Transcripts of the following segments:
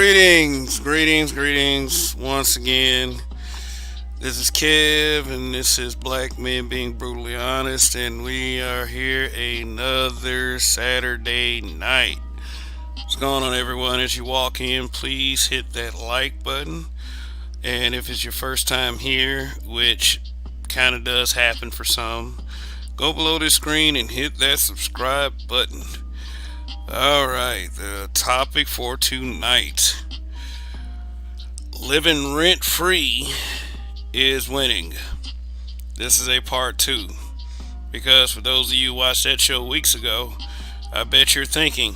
Greetings once again. This is Kev, and this is Black Men Being Brutally Honest, and we are here another Saturday night. What's going on, everyone? As you walk in, please hit that like button. And if it's your first time here, which kind of does happen for some, go below the screen and hit that subscribe button. Alright, the topic for tonight: living rent free is winning. This is a part two. Because for those of you who watched that show weeks ago, I bet you're thinking,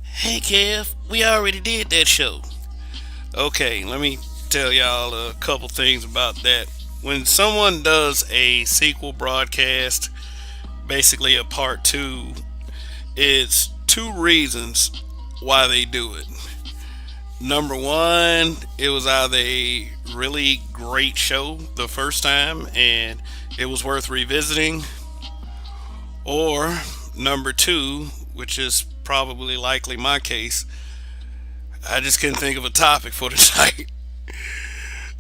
hey Kev, we already did that show. Okay, let me tell y'all a couple things about that. When someone does a sequel broadcast, basically a part two, it's two reasons why they do it. Number one, it was either a really great show the first time and it was worth revisiting, or number two, which is probably likely my case, I just couldn't think of a topic for tonight.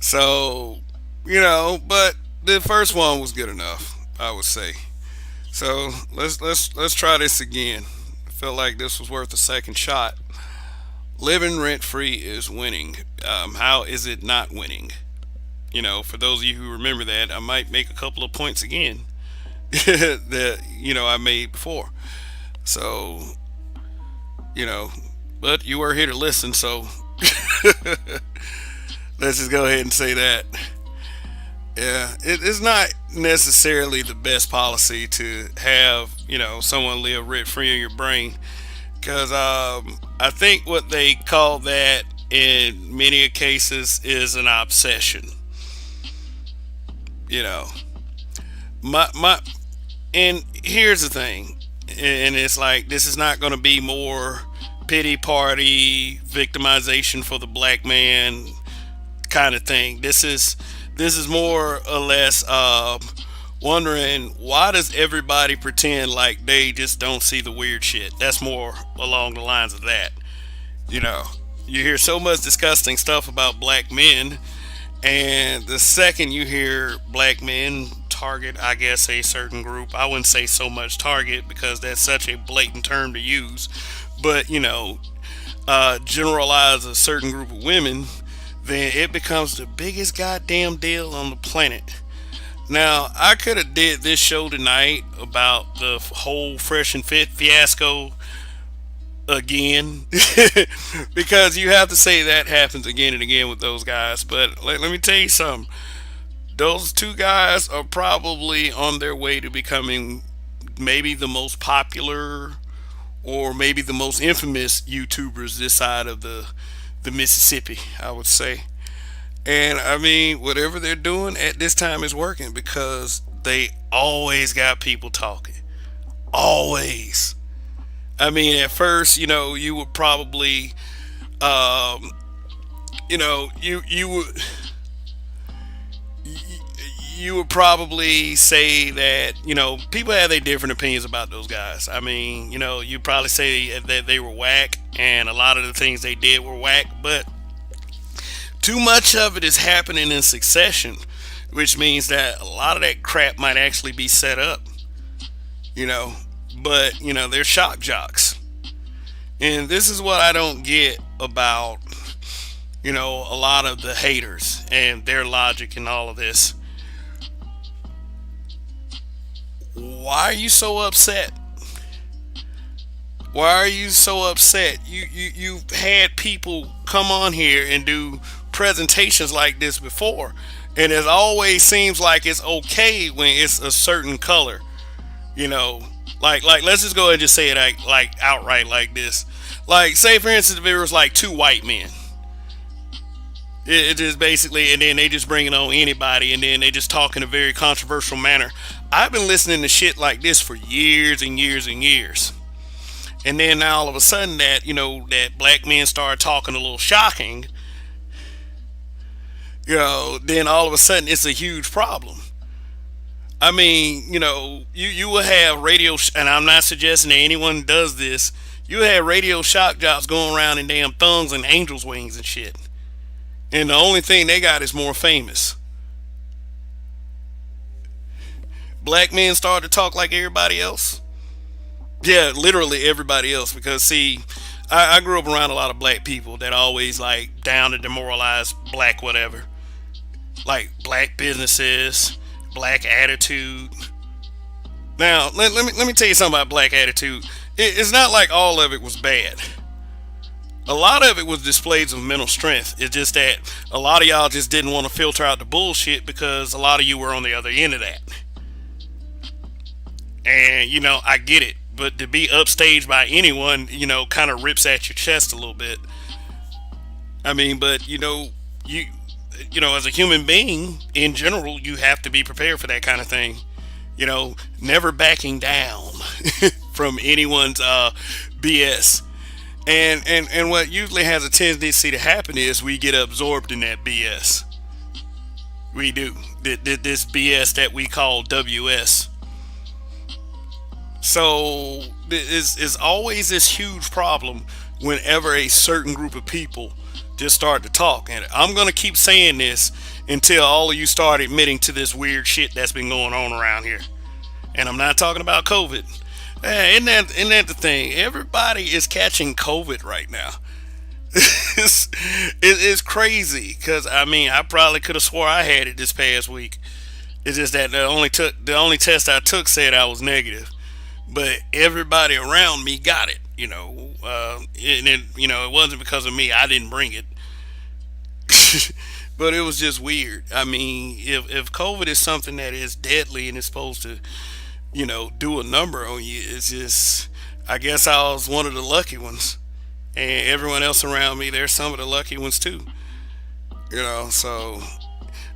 So, but the first one was good enough, I would say. So let's try this again. I felt like this was worth a second shot. Living rent free is winning. How is it not winning? For those of you who remember that, I might make a couple of points again that I made before. So, you know, but you were here to listen, so let's just go ahead and say that. Yeah, it's not necessarily the best policy to have someone live rent free in your brain, because I think what they call that in many cases is an obsession. You know, my and here's the thing, and it's like this is not going to be more pity party victimization for the black man kind of thing. This is more or less wondering, why does everybody pretend like they just don't see the weird shit? That's more along the lines of that. You know, you hear so much disgusting stuff about black men, and the second you hear black men target, I guess, a certain group, I wouldn't say so much target because that's such a blatant term to use, but generalize a certain group of women, then it becomes the biggest goddamn deal on the planet. Now, I could have did this show tonight about the whole Fresh and Fit fiasco again, because you have to say that happens again and again with those guys. But let me tell you something. Those two guys are probably on their way to becoming maybe the most popular or maybe the most infamous YouTubers this side of the Mississippi, I would say. And I mean, whatever they're doing at this time is working because they always got people talking. Always. I mean, at first, you would probably, um, you would you would probably say that people have their different opinions about those guys. I mean, you'd probably say that they were whack, and a lot of the things they did were whack, but too much of it is happening in succession, which means that a lot of that crap might actually be set up, you know. But they're shock jocks, and this is what I don't get about a lot of the haters and their logic and all of this. Why are you so upset? Why are you so upset? You've had people come on here and do presentations like this before, and it always seems like it's okay when it's a certain color. You know, like let's just go ahead and just say it like outright like this. Like, say for instance, if it was like two white men, it just basically, and then they just bring it on anybody, and then they just talk in a very controversial manner. I've been listening to shit like this for years and years and years. And then now all of a sudden that black men start talking a little shocking, then all of a sudden it's a huge problem. I mean, you will have radio, and I'm not suggesting that anyone does this. You had radio shock jocks going around in damn thongs and angels' wings and shit. And the only thing they got is more famous. Black men started to talk like everybody else. Yeah, literally everybody else. Because see, I grew up around a lot of black people that always like down to demoralize black whatever, like black businesses, black attitude. Now let me tell you something about black attitude. It's not like all of it was bad. A lot of it was displays of mental strength. It's just that a lot of y'all just didn't want to filter out the bullshit because a lot of you were on the other end of that. And I get it, but to be upstaged by anyone, kind of rips at your chest a little bit. I mean, but as a human being in general, you have to be prepared for that kind of thing. Never backing down from anyone's BS. And what usually has a tendency to happen is we get absorbed in that BS. We do. This BS that we call WS. So is always this huge problem whenever a certain group of people just start to talk. And I'm gonna keep saying this until all of you start admitting to this weird shit that's been going on around here. And I'm not talking about COVID. Isn't that the thing? Everybody is catching COVID right now. It's crazy because I probably could have swore I had it this past week. It's just that the only test I took said I was negative, but everybody around me got it. It wasn't because of me. I didn't bring it, but it was just weird. I mean, if COVID is something that is deadly and is supposed to do a number on you, it's just I guess I was one of the lucky ones, and everyone else around me, they're some of the lucky ones too. So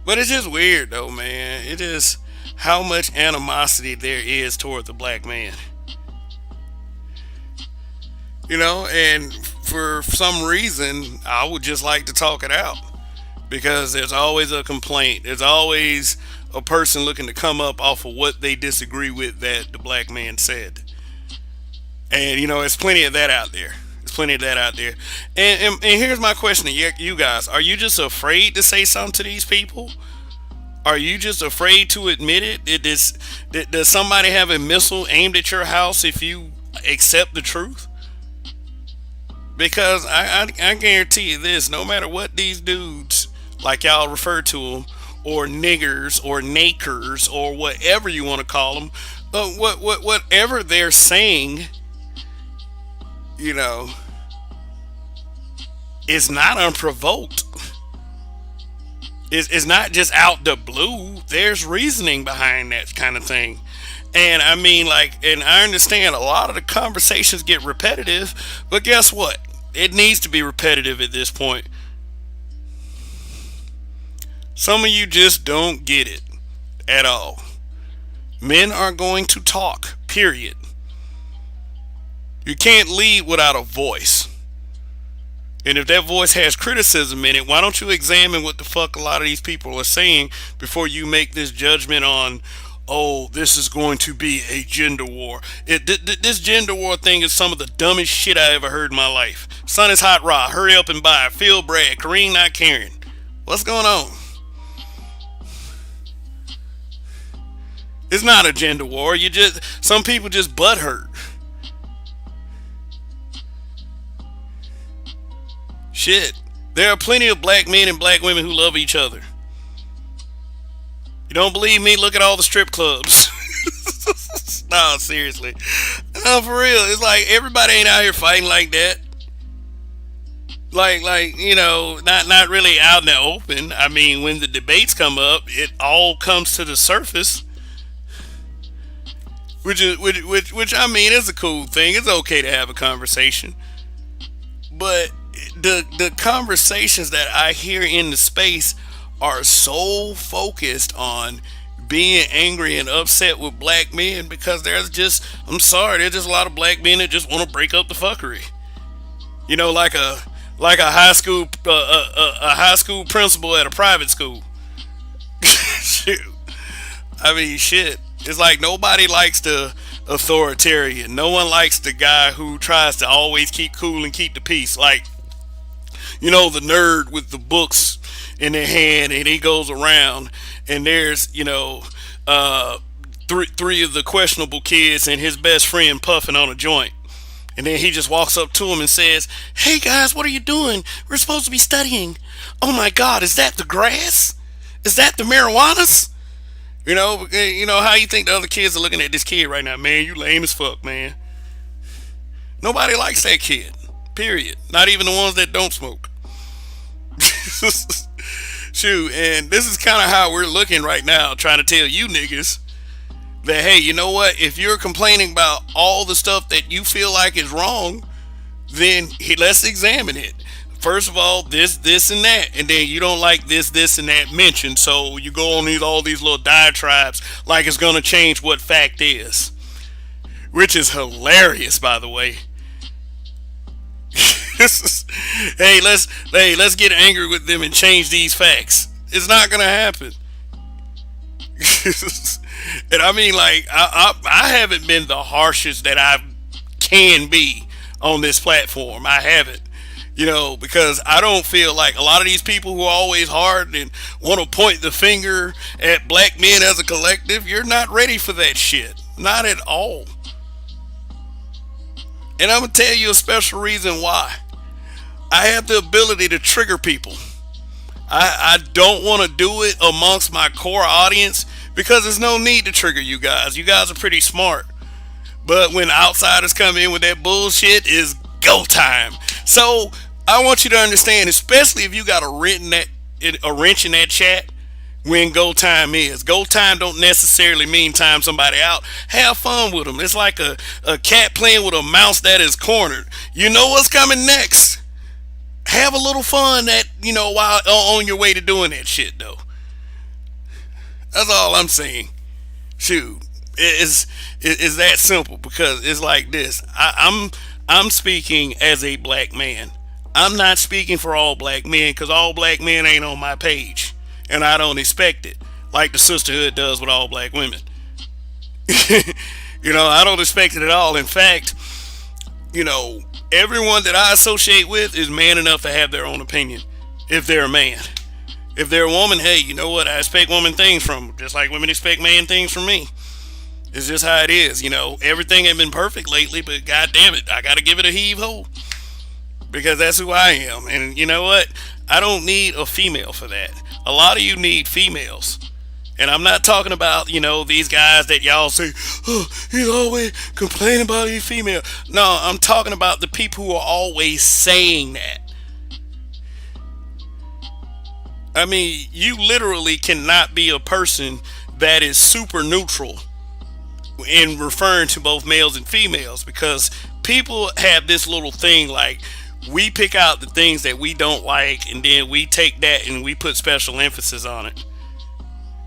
but it's just weird though, man. It is how much animosity there is toward the black man. And for some reason, I would just like to talk it out because there's always a complaint. There's always a person looking to come up off of what they disagree with that the black man said. And there's plenty of that out there. There's plenty of that out there. And here's my question to you guys: are you just afraid to say something to these people? Are you just afraid to admit it? Does somebody have a missile aimed at your house if you accept the truth? Because I guarantee you this: no matter what these dudes, like y'all refer to them, or niggers, or nakers, or whatever you want to call them, whatever they're saying, you know, is not unprovoked. It's not just out the blue. There's reasoning behind that kind of thing. And I mean, and I understand a lot of the conversations get repetitive, but guess what? It needs to be repetitive at this point. Some of you just don't get it at all. Men are going to talk, period. You can't lead without a voice. And if that voice has criticism in it, why don't you examine what the fuck a lot of these people are saying before you make this judgment on, oh, this is going to be a gender war. This gender war thing is some of the dumbest shit I ever heard in my life. Sun is hot, raw. Hurry up and buy. Phil Bragg. Kareem not caring. What's going on? It's not a gender war. Some people just butt hurt. Shit. There are plenty of black men and black women who love each other. You don't believe me? Look at all the strip clubs. No, seriously. No, for real. It's like everybody ain't out here fighting like that. Not really out in the open. I mean, when the debates come up, it all comes to the surface. Which I mean is a cool thing. It's okay to have a conversation. But the conversations that I hear in the space are so focused on being angry and upset with black men because there's just a lot of black men that just want to break up the fuckery. Like a high school principal at a private school. Shoot. I mean, shit. It's like nobody likes to authoritarian. No one likes the guy who tries to always keep cool and keep the peace. Like, the nerd with the books in their hand, and he goes around, and there's, three of the questionable kids and his best friend puffing on a joint. And then he just walks up to him and says, "Hey guys, what are you doing? We're supposed to be studying." "Oh my God, is that the grass? Is that the marijuanas?" How you think the other kids are looking at this kid right now? "Man, you lame as fuck, man." Nobody likes that kid. Period. Not even the ones that don't smoke. Shoot, and this is kind of how we're looking right now, trying to tell you niggas that, hey, you know what? If you're complaining about all the stuff that you feel like is wrong, then let's examine it. First of all, this, and that, and then you don't like this, and that mentioned, so you go on all these little diatribes like it's gonna change what fact is, which is hilarious, by the way. Hey, let's get angry with them and change these facts. It's not gonna happen. And I mean, like, I haven't been the harshest that I can be on this platform. I haven't. Because I don't feel like a lot of these people who are always hard and want to point the finger at black men as a collective, you're not ready for that shit. Not at all. And I'm going to tell you a special reason why. I have the ability to trigger people. I don't want to do it amongst my core audience because there's no need to trigger you guys. You guys are pretty smart. But when outsiders come in with that bullshit, it's go time. So I want you to understand, especially if you got a wrench in that chat, when go time is. Go time don't necessarily mean time somebody out. Have fun with them. It's like a cat playing with a mouse that is cornered. You know what's coming next. Have a little fun while on your way to doing that shit though. That's all I'm saying. Shoot, it's that simple because it's like this. I'm speaking as a black man. I'm not speaking for all black men because all black men ain't on my page, and I don't expect it like the sisterhood does with all black women. I don't expect it at all. In fact, everyone that I associate with is man enough to have their own opinion if they're a man. If they're a woman, hey, you know what? I expect women things from them, just like women expect man things from me. It's just how it is. Everything ain't been perfect lately, but god damn it, I gotta give it a heave ho. Because that's who I am. And you know what? I don't need a female for that. A lot of you need females. And I'm not talking about, these guys that y'all say, "Oh, he's always complaining about these female." No, I'm talking about the people who are always saying that. I mean, you literally cannot be a person that is super neutral in referring to both males and females because people have this little thing like we pick out the things that we don't like and then we take that and we put special emphasis on it.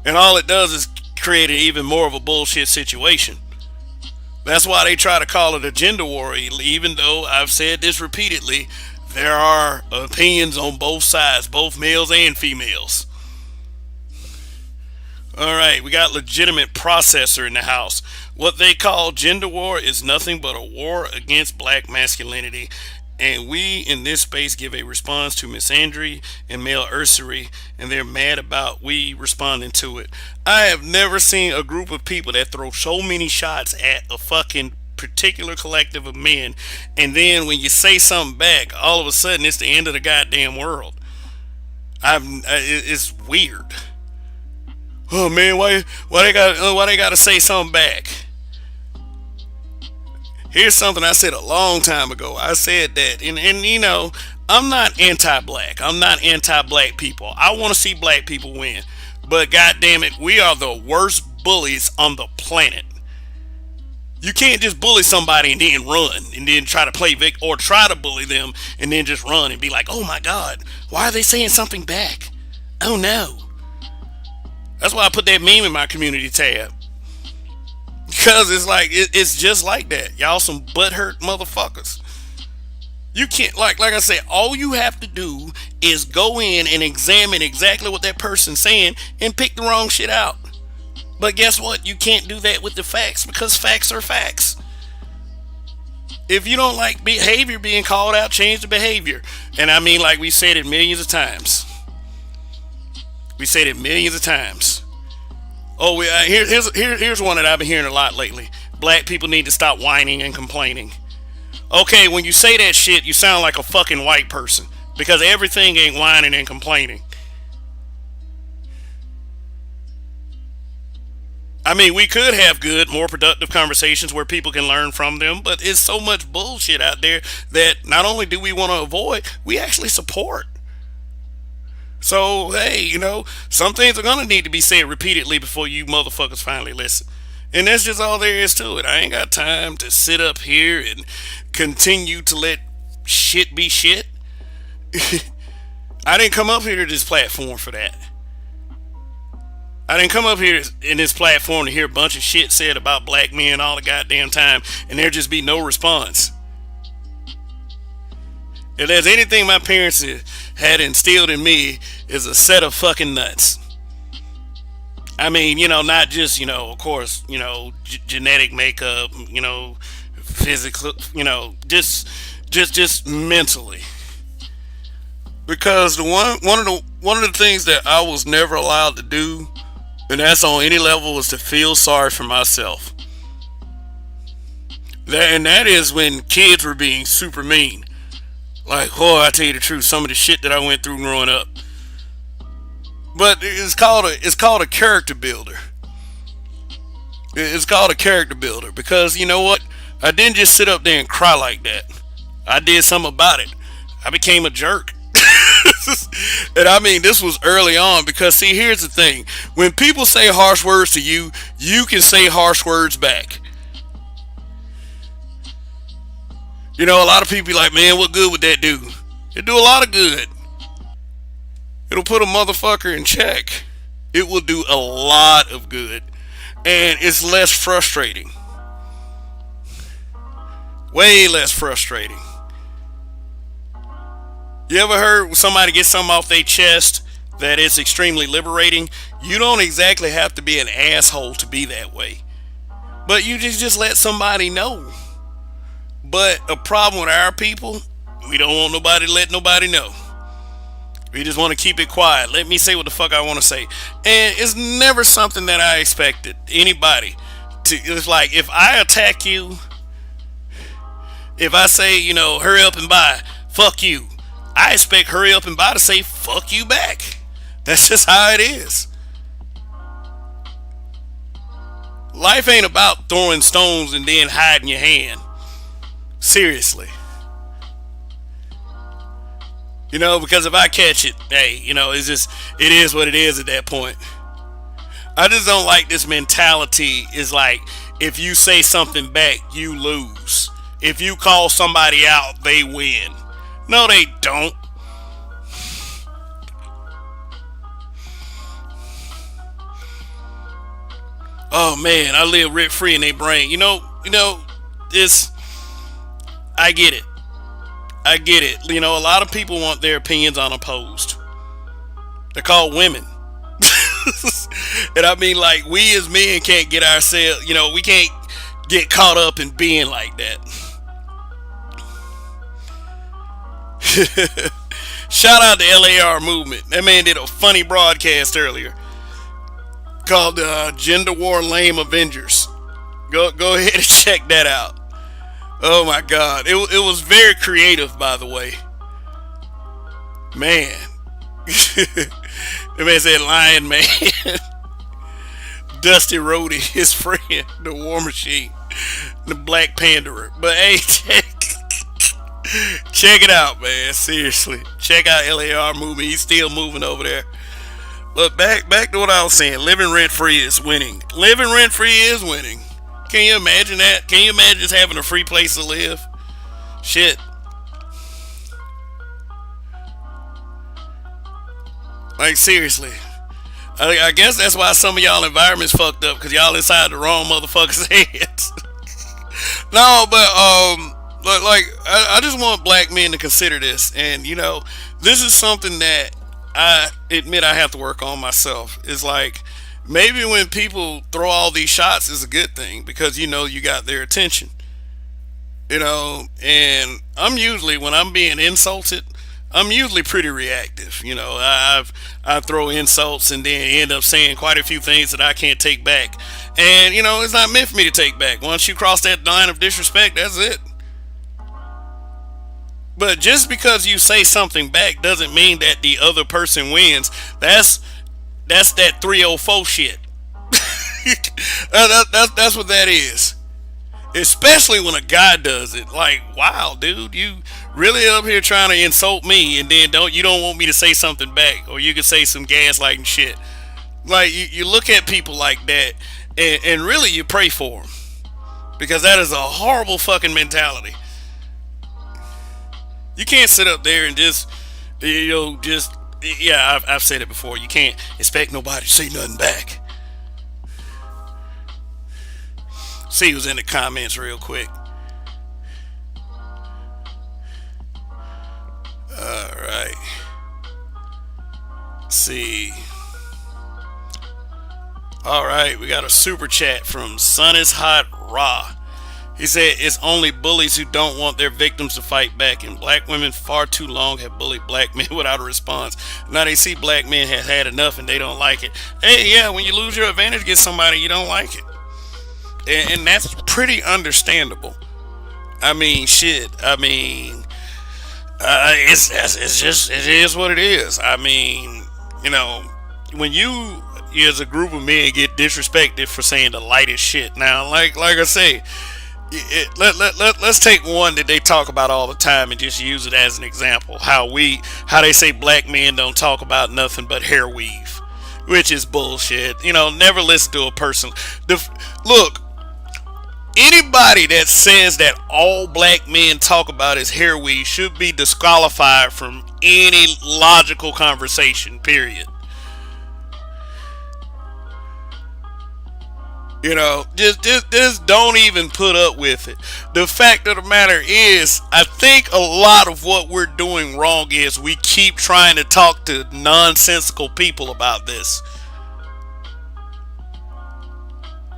And all it does is create an even more of a bullshit situation. That's why they try to call it a gender war, even though I've said this repeatedly. There are opinions on both sides, both males and females. Alright, we got legitimate processor in the house. What they call gender war is nothing but a war against black masculinity. And we in this space give a response to misandry and male ursery, and they're mad about we responding to it. I have never seen a group of people that throw so many shots at a fucking particular collective of men, and then when you say something back, all of a sudden it's the end of the goddamn world. It's weird. Oh man, why they got to say something back? Here's something I said a long time ago. I said that, and I'm not anti-black. I'm not anti-black people. I want to see black people win, but goddamn it, we are the worst bullies on the planet. You can't just bully somebody and then run and then try to play or try to bully them and then just run and be like, "Oh my God, why are they saying something back? Oh no." That's why I put that meme in my community tab. Because it's like, it's just like that. Y'all some butthurt motherfuckers. You can't, like I said, all you have to do is go in and examine exactly what that person's saying and pick the wrong shit out. But guess what? You can't do that with the facts because facts are facts. If you don't like behavior being called out, change the behavior. And I mean, like we said it millions of times. We said it millions of times. Oh, here's one that I've been hearing a lot lately. Black people need to stop whining and complaining. Okay, when you say that shit, you sound like a fucking white person because everything ain't whining and complaining. I mean, we could have good, more productive conversations where people can learn from them, but it's so much bullshit out there that not only do we want to avoid, we actually support. So, hey, some things are going to need to be said repeatedly before you motherfuckers finally listen. And that's just all there is to it. I ain't got time to sit up here and continue to let shit be shit. I didn't come up here to this platform for that. I didn't come up here in this platform to hear a bunch of shit said about black men all the goddamn time and there just be no response. If there's anything my parents had instilled in me is a set of fucking nuts. I mean, not just, of course, genetic makeup, physical, just mentally. Because one of the things that I was never allowed to do, and that's on any level, is to feel sorry for myself. That is when kids were being super mean. Like, I tell you the truth, some of the shit that I went through growing up. But it's called a character builder. It's called a character builder because you know what? I didn't just sit up there and cry like that. I did something about it. I became a jerk. And I mean, this was early on because see, here's the thing. When people say harsh words to you, you can say harsh words back. A lot of people be like, man, what good would that do? It do a lot of good. It'll put a motherfucker in check. It will do a lot of good. And it's less frustrating. Way less frustrating. You ever heard somebody get something off their chest that it's extremely liberating? You don't exactly have to be an asshole to be that way. But you just let somebody know. But a problem with our people, we don't want nobody to let nobody know. We just want to keep it quiet. Let me say what the fuck I want to say. And it's never something that I expected anybody to. It's like if I attack you, if I say, hurry up and buy, fuck you, I expect hurry up and buy to say fuck you back. That's just how it is. Life ain't about throwing stones and then hiding your hand. Seriously. Because if I catch it, hey, it is what it is at that point. I just don't like this mentality is like, if you say something back, you lose. If you call somebody out, they win. No, they don't. Oh man, I live rent free in their brain. It's, I get it. I get it. A lot of people want their opinions unopposed. They're called women. And I mean, like, we as men can't get ourselves, we can't get caught up in being like that. Shout out to LAR Movement. That man did a funny broadcast earlier called Gender War Lame Avengers. Go ahead and check that out. Oh my god. It was very creative, by the way. Man. The man said Lion Man. Dusty Rhodey, his friend, the War Machine, the Black Panderer. But hey, check it out, man. Seriously. Check out LAR Movement. He's still moving over there. But back to what I was saying. Living rent free is winning. Living rent free is winning. Can you imagine that? Can you imagine just having a free place to live? Shit. Like, seriously. I guess that's why some of y'all environment's fucked up, because y'all inside the wrong motherfuckers' heads. No, but like, I just want black men to consider this. And, this is something that I admit I have to work on myself. It's like, Maybe when people throw all these shots is a good thing because you got their attention. And I'm usually when I'm being insulted, I'm usually pretty reactive. I throw insults and then end up saying quite a few things that I can't take back. And it's not meant for me to take back. Once you cross that line of disrespect, that's it. But just because you say something back doesn't mean that the other person wins. That's that 304 shit. That's what that is. Especially when a guy does it. Like, wow, dude, you really up here trying to insult me, and then don't want me to say something back, or you can say some gaslighting shit. Like you look at people like that, and really you pray for them because that is a horrible fucking mentality. You can't sit up there and just yeah. I've said it before. You can't expect nobody to say nothing back. See who's in the comments real quick. All right. See. All right, we got a super chat from Sun is Hot Raw. He said it's only bullies who don't want their victims to fight back, and black women far too long have bullied black men without a response. Now they see black men have had enough and they don't like it. Hey, yeah, when you lose your advantage against somebody, you don't like it. And that's pretty understandable. I mean, shit. I mean, it's just it is what it is. I mean, when you as a group of men get disrespected for saying the lightest shit. Now, like I say, let's take one that they talk about all the time and just use it as an example. How they say black men don't talk about nothing but hair weave, which is bullshit. Never listen to a person. Look, anybody that says that all black men talk about is hair weave should be disqualified from any logical conversation, period. Just don't even put up with it. The fact of the matter is, I think a lot of what we're doing wrong is we keep trying to talk to nonsensical people about this.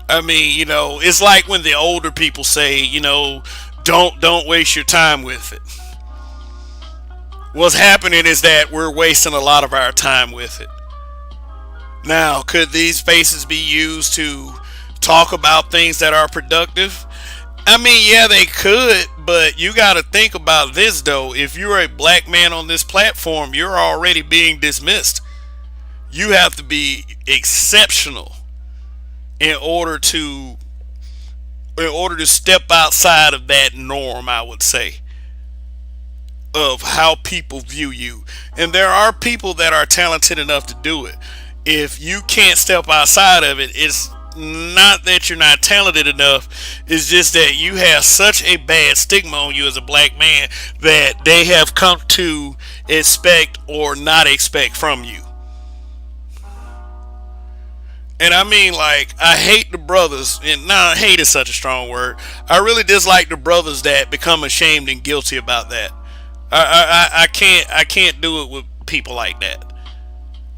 I mean, it's like when the older people say, don't waste your time with it. What's happening is that we're wasting a lot of our time with it. Now, could these spaces be used to talk about things that are productive? I mean, yeah, they could, but you got to think about this though. If you're a black man on this platform, you're already being dismissed. You have to be exceptional in order to step outside of that norm, I would say, of how people view you. And there are people that are talented enough to do it. If you can't step outside of it, it's not that you're not talented enough. It's just that you have such a bad stigma on you as a black man that they have come to expect or not expect from you. And I mean, like, I hate the brothers, and nah, hate is such a strong word. I really dislike the brothers that become ashamed and guilty about that. I can't do it with people like that.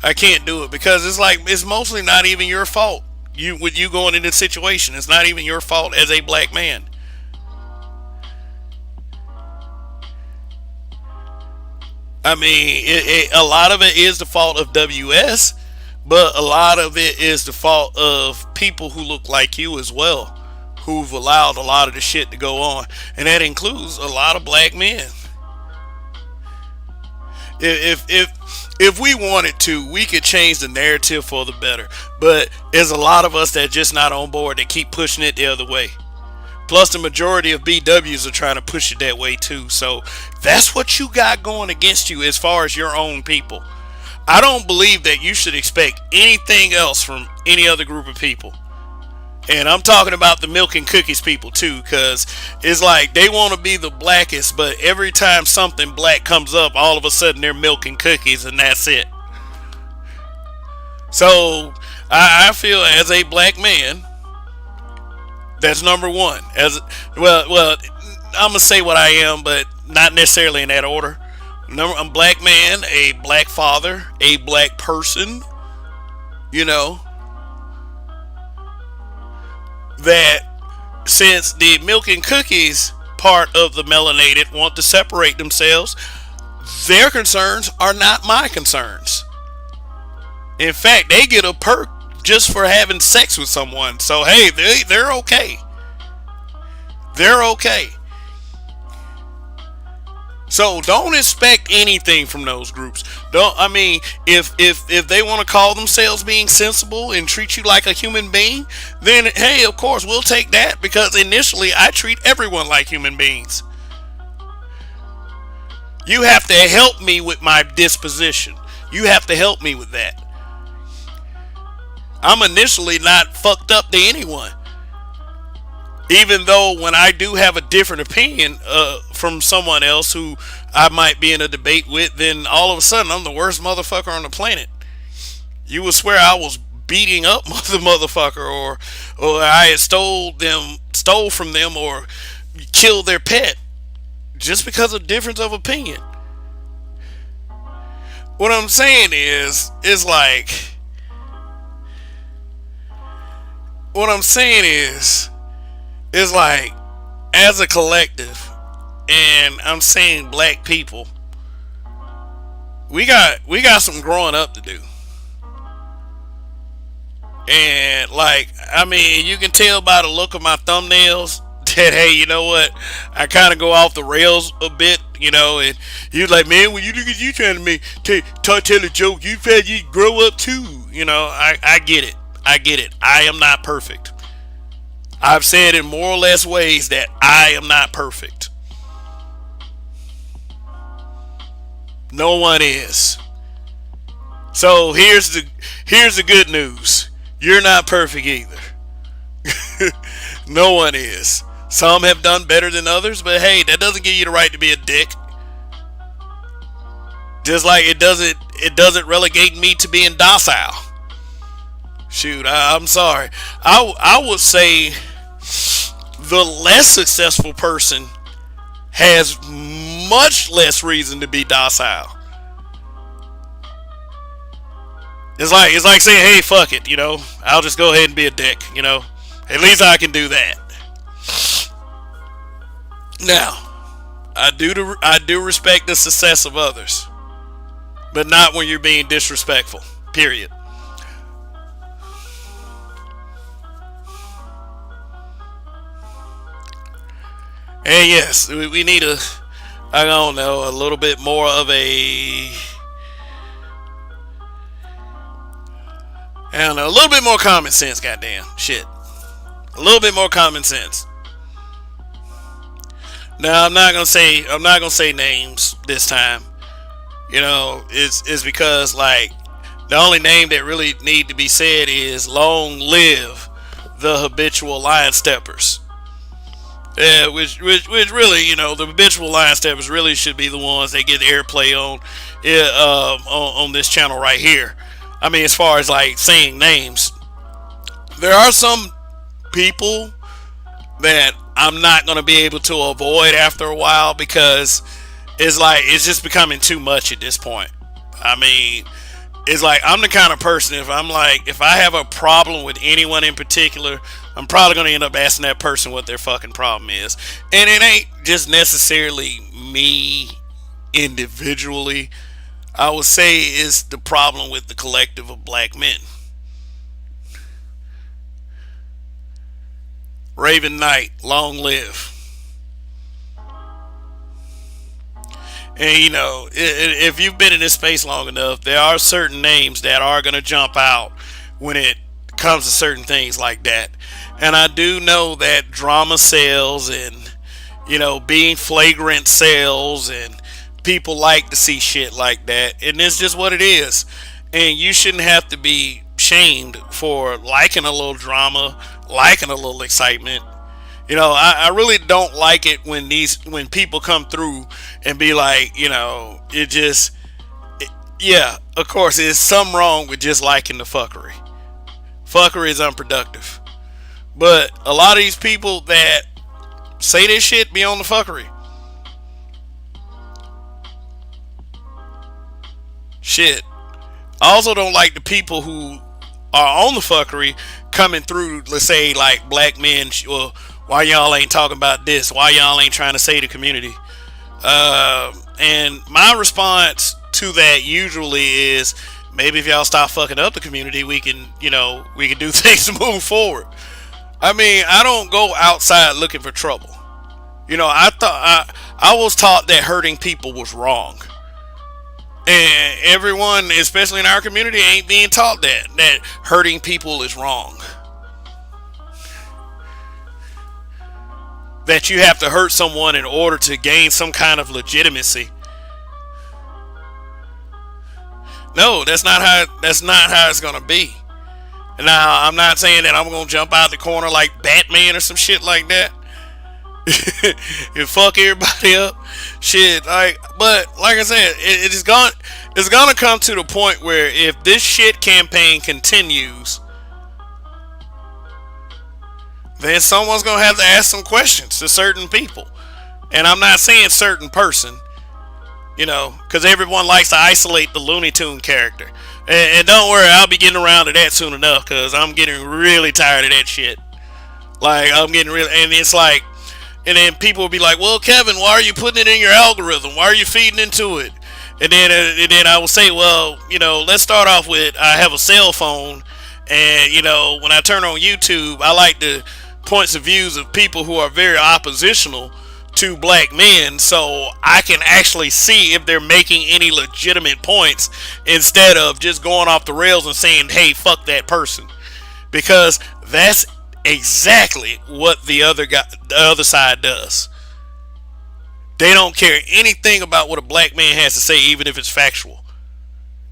I can't do it because it's mostly not even your fault. With you going into the situation, it's not even your fault as a black man. I mean, a lot of it is the fault of WS, but a lot of it is the fault of people who look like you as well, who've allowed a lot of the shit to go on, and that includes a lot of black men. If we wanted to, we could change the narrative for the better. But there's a lot of us that just not on board that keep pushing it the other way. Plus, the majority of BWs are trying to push it that way too. So that's what you got going against you as far as your own people. I don't believe that you should expect anything else from any other group of people. And I'm talking about the milk and cookies people too, because it's like they want to be the blackest, but every time something black comes up, all of a sudden they're milk and cookies, and that's it. So I feel as a black man, that's number one. As well, I'm gonna say what I am, but not necessarily in that order. I'm a black man, a black father, a black person. You know, that since the milk and cookies part of the melanated want to separate themselves, their concerns are not my concerns. In fact, they get a perk just for having sex with someone. So hey, they're okay. They're okay. So don't expect anything from those groups. Don't I mean if they want to call themselves being sensible and treat you like a human being, then hey, of course we'll take that because initially I treat everyone like human beings. You have to help me with my disposition. You have to help me with that. I'm initially not fucked up to anyone. Even though when I do have a different opinion from someone else who I might be in a debate with, then all of a sudden I'm the worst motherfucker on the planet. You would swear I was beating up the motherfucker, or I had stole from them, or killed their pet just because of difference of opinion. What I'm saying is like, what I'm saying is like, as a collective, and I'm saying black people, we got some growing up to do. And like, I mean, you can tell by the look of my thumbnails that hey, you know what? I kind of go off the rails a bit, and you're like, man, when you look at you trying to make tell a joke, you grow up too. I get it. I get it. I am not perfect. I've said in more or less ways that I am not perfect. No one is. So here's the good news. You're not perfect either. No one is. Some have done better than others, but hey, that doesn't give you the right to be a dick. Just like it doesn't relegate me to being docile. Shoot, I'm sorry. I would say the less successful person has much less reason to be docile. It's like saying, hey, fuck it, I'll just go ahead and be a dick, At least I can do that. Now, I do respect the success of others, but not when you're being disrespectful. Period. And yes, we need I don't know, a little bit more of a little bit more common sense, goddamn. Shit. A little bit more common sense. Now I'm not gonna say names this time. It's because like the only name that really need to be said is long live the habitual line steppers. Yeah, which really, the habitual line steppers really should be the ones that get airplay on this channel right here. I mean, as far as like saying names, there are some people that I'm not gonna be able to avoid after a while because it's just becoming too much at this point. I mean, it's like I'm the kind of person if I have a problem with anyone in particular, I'm probably gonna end up asking that person what their fucking problem is, and it ain't just necessarily me individually. I would say it's the problem with the collective of black men. Raven Knight, long live. And if you've been in this space long enough, there are certain names that are going to jump out when it comes to certain things like that. And I do know that drama sells, and being flagrant sells, and people like to see shit like that, and it's just what it is. And you shouldn't have to be shamed for liking a little drama, liking a little excitement. I really don't like it when people come through and be like, yeah, of course, there's something wrong with just liking the fuckery. Fuckery is unproductive. But a lot of these people that say this shit be on the fuckery. Shit. I also don't like the people who are on the fuckery coming through, let's say, like black men, well, why y'all ain't talking about this? Why y'all ain't trying to save the community? And my response to that usually is, maybe if y'all stop fucking up the community, we can, we can do things to move forward. I mean, I don't go outside looking for trouble. I thought I was taught that hurting people was wrong, and everyone, especially in our community, ain't being taught that hurting people is wrong. That you have to hurt someone in order to gain some kind of legitimacy. No, that's not how it's gonna be. Now, I'm not saying that I'm gonna jump out the corner like Batman or some shit like that. And fuck everybody up, shit. But like I said, it's gonna come to the point where if this shit campaign continues, then someone's gonna have to ask some questions to certain people. And I'm not saying certain person, because everyone likes to isolate the Looney Tune character. And don't worry, I'll be getting around to that soon enough, because I'm getting really tired of that shit. Like, I'm getting really, and it's like, and then people will be like, well, Kevin, why are you putting it in your algorithm? Why are you feeding into it? And then I will say, well, let's start off with, I have a cell phone, and, when I turn on YouTube, I like the points of views of people who are very oppositional to black men, so I can actually see if they're making any legitimate points instead of just going off the rails and saying, hey, fuck that person. Because that's exactly what the other side does. They don't care anything about what a black man has to say, even if it's factual.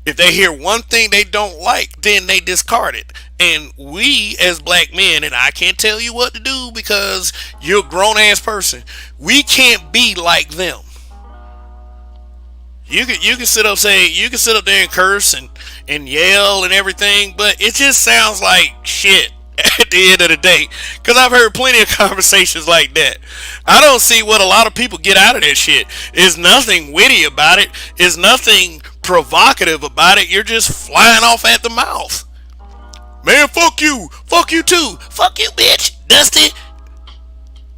If they hear one thing they don't like, then they discard it. And we as black men, and I can't tell you what to do because you're a grown ass person, we can't be like them. You can sit up there and curse and yell and everything, but it just sounds like shit at the end of the day. Because I've heard plenty of conversations like that. I don't see what a lot of people get out of that shit. There's nothing witty about it. There's nothing provocative about it. You're just flying off at the mouth. Man, fuck you too, fuck you, bitch, Dusty.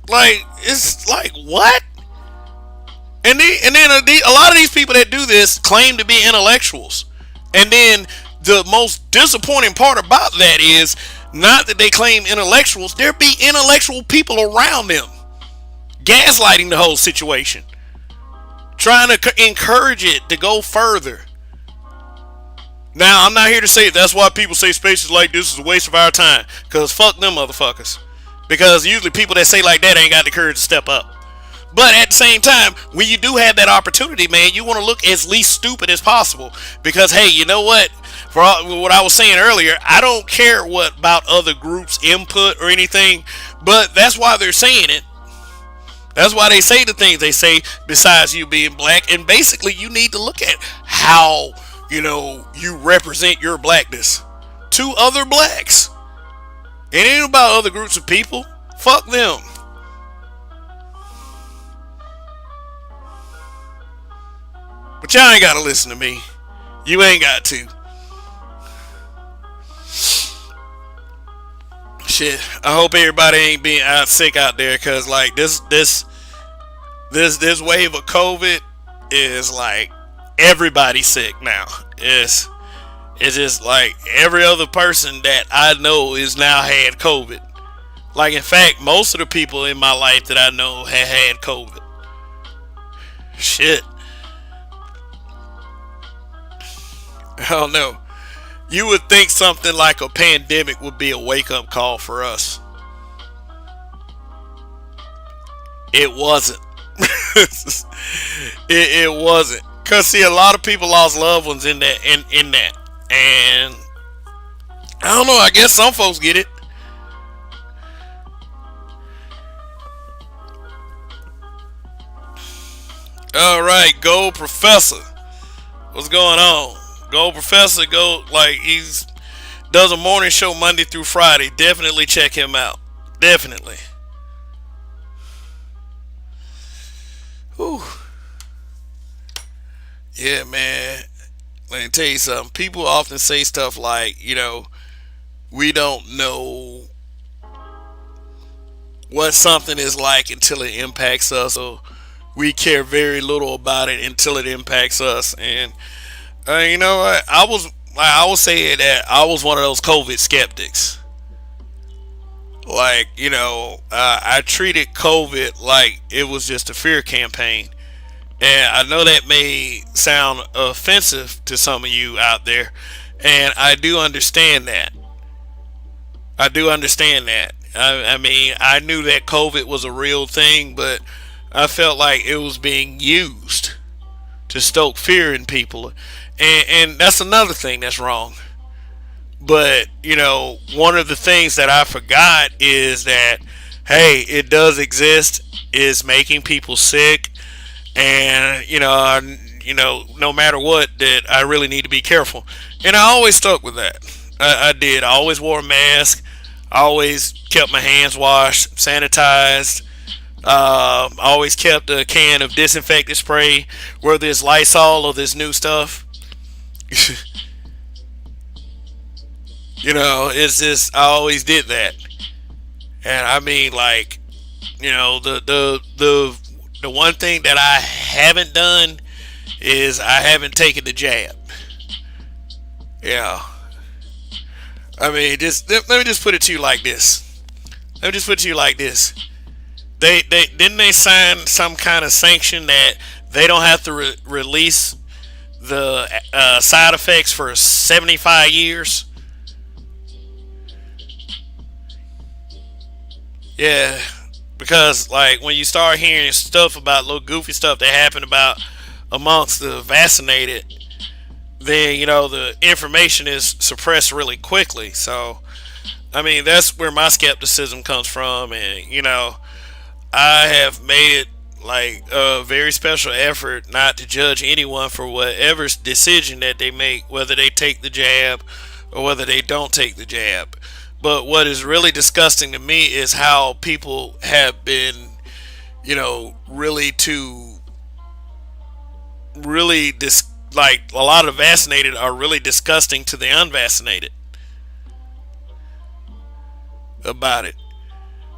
Like, it's like, what? And then a lot of these people that do this claim to be intellectuals. And then the most disappointing part about that is not that they claim intellectuals, there be intellectual people around them gaslighting the whole situation, trying to encourage it to go further. Now, I'm not here to say that's why people say spaces like this is a waste of our time, because fuck them motherfuckers. Because usually people that say like that ain't got the courage to step up. But at the same time, when you do have that opportunity, man, you want to look as least stupid as possible. Because, hey, you know what? For what I was saying earlier, I don't care what about other groups' input or anything, but that's why they're saying it. That's why they say the things they say, besides you being black. And basically, you need to look at how, you represent your blackness to other blacks. It ain't about other groups of people. Fuck them. But y'all ain't gotta listen to me. You ain't got to. Shit. I hope everybody ain't being out sick out there, cause like this wave of COVID is like everybody sick now. It's just like every other person that I know is now had COVID. Like, in fact, most of the people in my life that I know have had COVID. Shit. I don't know. You would think something like a pandemic would be a wake-up call for us. It wasn't. it wasn't. Cause see, a lot of people lost loved ones in that, and I don't know. I guess some folks get it. All right, Gold Professor, what's going on? Gold Professor, he's does a morning show Monday through Friday. Definitely check him out. Definitely. Whew. Yeah, man. Let me tell you something. People often say stuff like, we don't know what something is like until it impacts us. So we care very little about it until it impacts us. And you know what? I will say that I was one of those COVID skeptics. Like, I treated COVID like it was just a fear campaign. And I know that may sound offensive to some of you out there, and I do understand that. I do understand that. I mean, I knew that COVID was a real thing, but I felt like it was being used to stoke fear in people. And that's another thing that's wrong. But, one of the things that I forgot is that, hey, it does exist, is making people sick, and no matter what, that I really need to be careful, and I always stuck with that. I did. I always wore a mask. I always kept my hands washed, sanitized. I always kept a can of disinfectant spray, whether it's Lysol or this new stuff. It's just I always did that, and I mean, like, the one thing that I haven't done is I haven't taken the jab. Yeah. I mean, just let me just put it to you like this. Let me just put it to you like this. They didn't they sign some kind of sanction that they don't have to release the side effects for 75 years. Yeah, because like when you start hearing stuff about little goofy stuff that happened about amongst the vaccinated, then the information is suppressed really quickly. So I mean, that's where my skepticism comes from, and I have made it like a very special effort not to judge anyone for whatever decision that they make, whether they take the jab or whether they don't take the jab. But what is really disgusting to me is how people have been, really to really like a lot of vaccinated are really disgusting to the unvaccinated about it.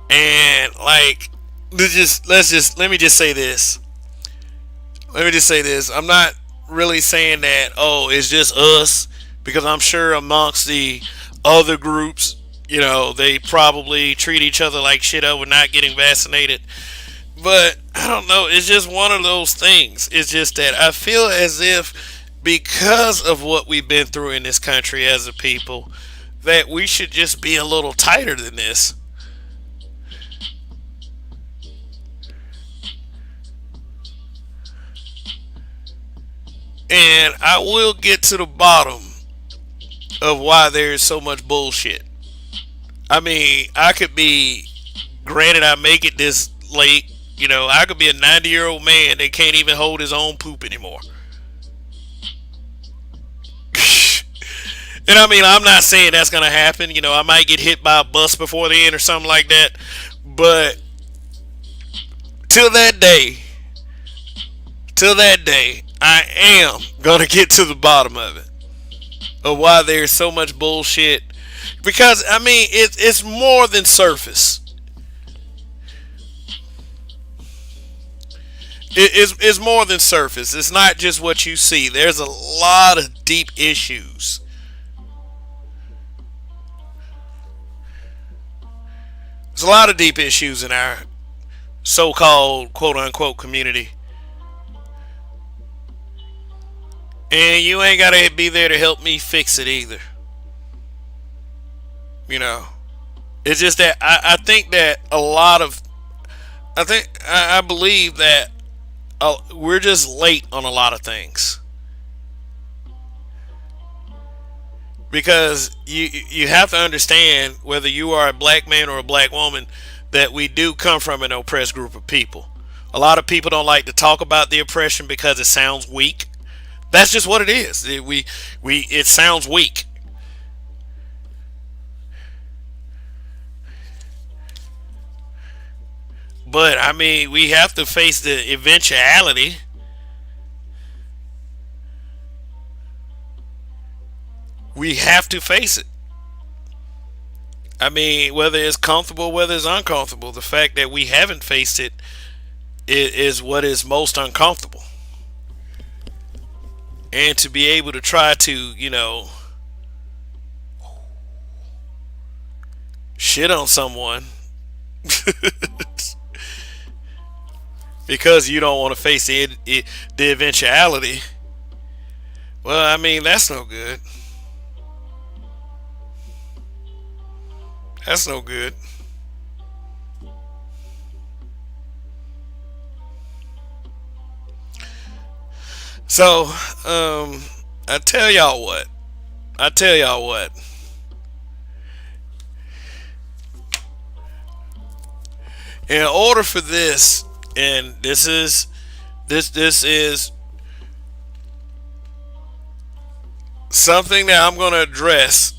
And like, let me just say this. Let me just say this. I'm not really saying that, oh, it's just us, because I'm sure amongst the other groups, they probably treat each other like shit over not getting vaccinated. But I don't know. It's just one of those things. It's just that I feel as if because of what we've been through in this country as a people, that we should just be a little tighter than this. And I will get to the bottom of why there is so much bullshit. I mean, I could be, granted, I make it this late. I could be a 90-year-old man that can't even hold his own poop anymore. And I mean, I'm not saying that's going to happen. I might get hit by a bus before the end or something like that. But till that day, till that day, I am going to get to the bottom of it. Of why there's so much bullshit. Because, I mean, it's more than surface. It's more than surface. It's not just what you see. There's a lot of deep issues. There's a lot of deep issues in our so-called quote unquote community. And you ain't gotta be there to help me fix it either. You know. It's just that I think that a lot of I believe that we're just late on a lot of things. Because you have to understand, whether you are a black man or a black woman, that we do come from an oppressed group of people. A lot of people don't like to talk about the oppression because it sounds weak. That's just what it is. It sounds weak. But I mean, we have to face the eventuality. We have to face it. I mean, whether it's comfortable, whether it's uncomfortable, the fact that we haven't faced it is what is most uncomfortable. And to be able to try to, shit on someone because you don't want to face the eventuality, well, I mean, that's no good. That's no good. So, I tell y'all what. I tell y'all what. In order for this, and this is something that I'm going to address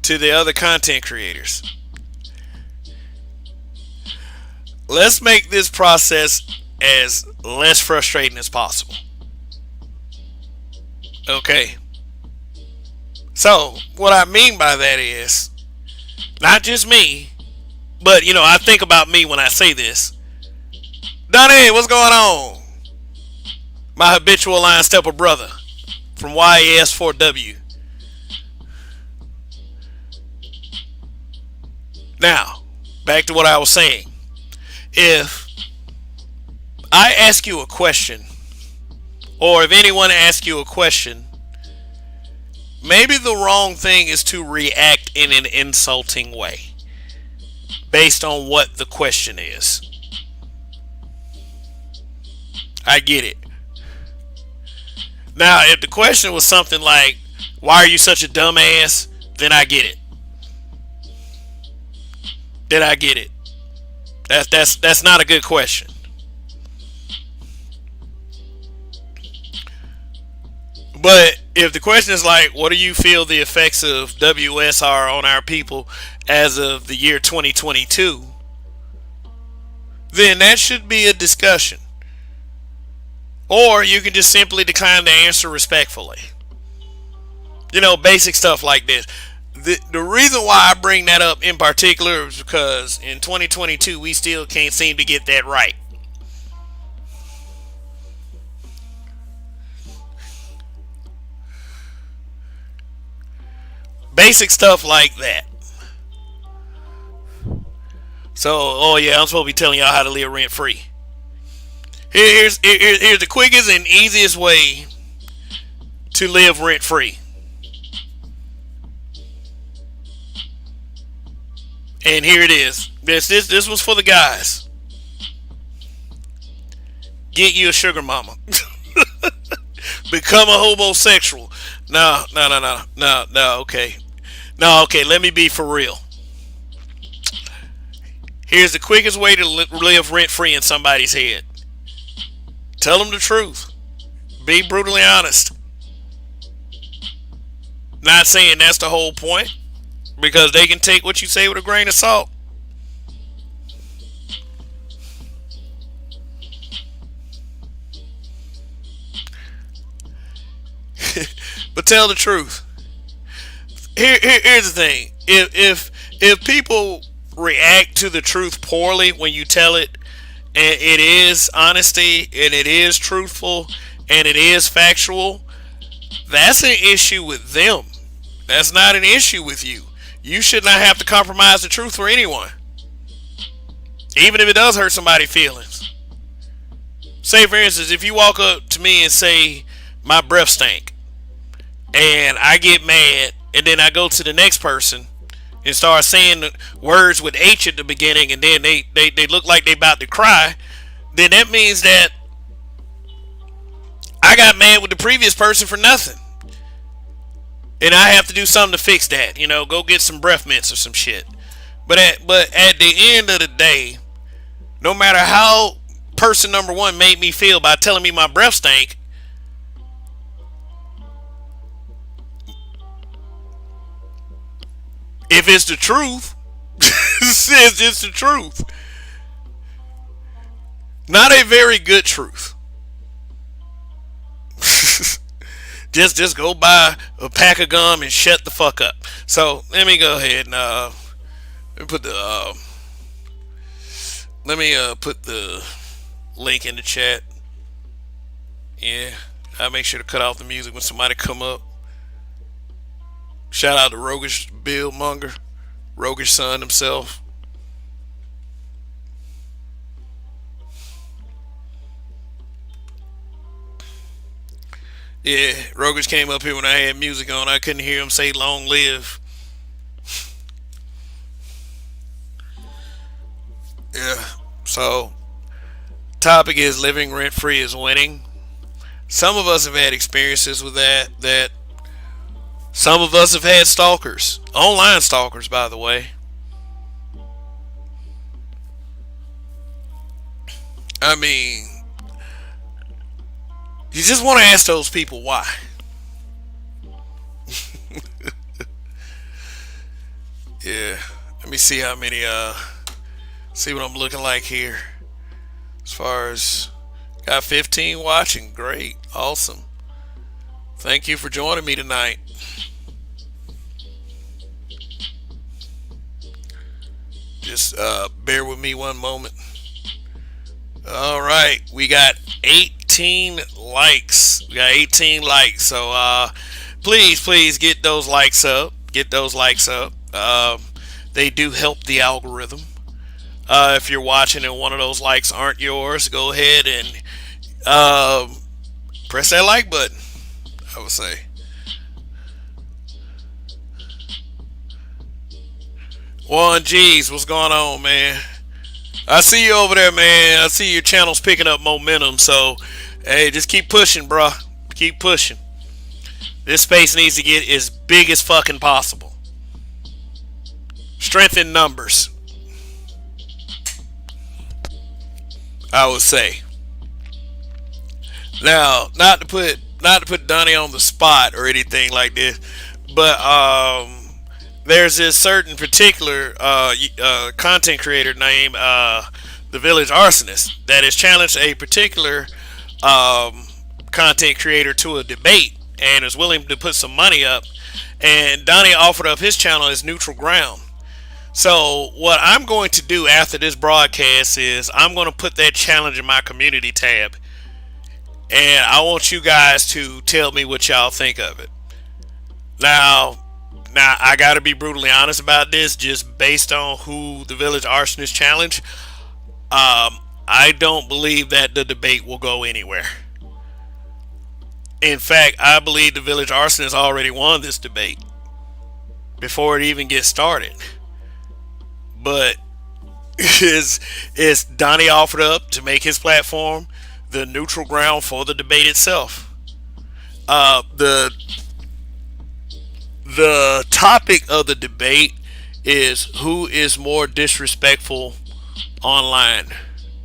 to the other content creators. Let's make this process as less frustrating as possible. Okay. So, what I mean by that is not just me, but I think about me when I say this. Donnie, what's going on? My habitual line stepper brother from YAS4W. Now, back to what I was saying. If I ask you a question, or if anyone asks you a question, maybe the wrong thing is to react in an insulting way based on what the question is. I get it. Now, if the question was something like, why are you such a dumbass? Then I get it. Then I get it. That's not a good question. But if the question is like, what do you feel the effects of WS are on our people as of the year 2022, then that should be a discussion. Or you can just simply decline to answer respectfully. Basic stuff like this. The reason why I bring that up in particular is because in 2022 we still can't seem to get that right. Basic stuff like that. So, oh yeah, I'm supposed to be telling y'all how to live rent free. Here's the quickest and easiest way to live rent free. And here it is. This was for the guys. Get you a sugar mama. Become a homosexual. No. Okay. No, okay. Let me be for real. Here's the quickest way to live rent free in somebody's head. Tell them the truth. Be brutally honest. Not saying that's the whole point, because they can take what you say with a grain of salt. But tell the truth. Here's the thing. If people react to the truth poorly when you tell it, and it is honesty, and it is truthful, and it is factual, that's an issue with them. That's not an issue with you. You should not have to compromise the truth for anyone, even if it does hurt somebody's feelings. Say, for instance, if you walk up to me and say, my breath stank, and I get mad, and then I go to the next person and start saying words with H at the beginning, and then they look like they about to cry, then that means that I got mad with the previous person for nothing. And I have to do something to fix that. Go get some breath mints or some shit. But at the end of the day, no matter how person number one made me feel by telling me my breath stank, if it's the truth, says it's the truth. Not a very good truth. just go buy a pack of gum and shut the fuck up. So let me go ahead and Let me put the let me put the link in the chat. Yeah, I make sure to cut off the music when somebody come up. Shout out to Roguish Bill Munger, Roguish son himself. Yeah, Roguish came up here when I had music on. I couldn't hear him say "Long live." Yeah. So, topic is living rent free is winning. Some of us have had experiences with that. Some of us have had stalkers, online stalkers, by the way. I mean, you just want to ask those people why. Yeah. Let me see how many. See what I'm looking like here. As far as got 15 watching, great, awesome. Thank you for joining me tonight. Just bear with me one moment. All right, we got 18 likes. We got 18 likes. So please get those likes up. Get those likes up. They do help the algorithm. If you're watching and one of those likes aren't yours, go ahead and press that like button. I would say. One G's, what's going on, man? I see you over there, man. I see your channel's picking up momentum. So, hey, just keep pushing, bruh. Keep pushing. This space needs to get as big as fucking possible. Strength in numbers, I would say. Now, not to put Donnie on the spot or anything like this, but there's this certain particular content creator named the Village Arsonist that has challenged a particular content creator to a debate and is willing to put some money up. And Donnie offered up his channel as neutral ground. So what I'm going to do after this broadcast is I'm going to put that challenge in my community tab, and I want you guys to tell me what y'all think of it. Now, I got to be brutally honest about this, just based on who the Village Arsonist challenge. I don't believe that the debate will go anywhere. In fact, I believe the Village Arsonist already won this debate before it even gets started. But is Donnie offered up to make his platform the neutral ground for the debate itself? The topic of the debate is who is more disrespectful online,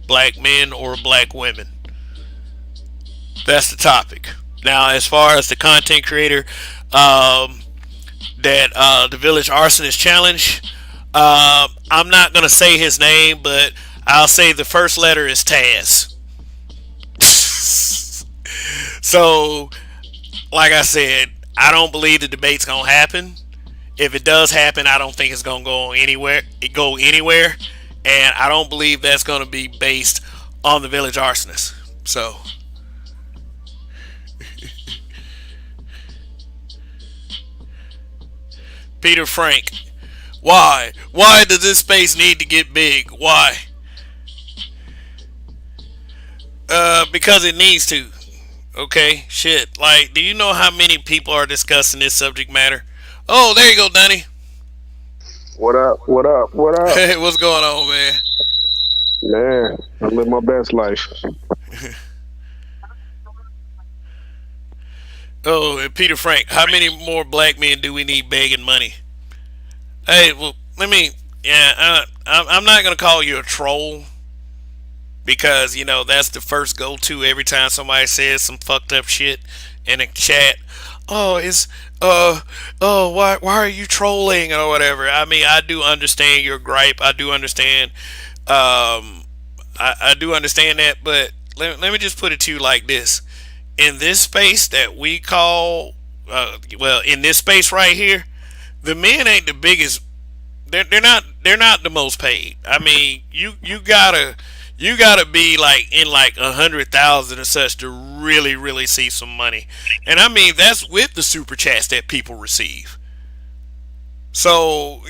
black men or black women. That's the topic. Now, as far as the content creator that the Village Arsonist challenge, I'm not gonna say his name, but I'll say the first letter is Taz. So, like I said, I don't believe the debate's gonna happen. If it does happen, I don't think it's gonna go anywhere. And I don't believe that's gonna be based on the Village Arsonist. So, Peter Frank, why? Why does this space need to get big? Why? Because it needs to. Okay, shit. Like, do you know how many people are discussing this subject matter? Oh, there you go, Danny. What up? What up? What up? Hey, what's going on, man? Man, I live my best life. Oh, and Peter Frank, how many more black men do we need begging money? Hey, well, let me. Yeah, I'm not gonna call you a troll because that's the first go-to every time somebody says some fucked up shit in a chat. Oh, it's why are you trolling or whatever? I mean, I do understand your gripe. I do understand. I do understand that, but let me just put it to you like this: in this space that we call, in this space right here, the men ain't the biggest they're not the most paid. I mean, you gotta be like in like 100,000 or such to really see some money, and I mean that's with the super chats that people receive. So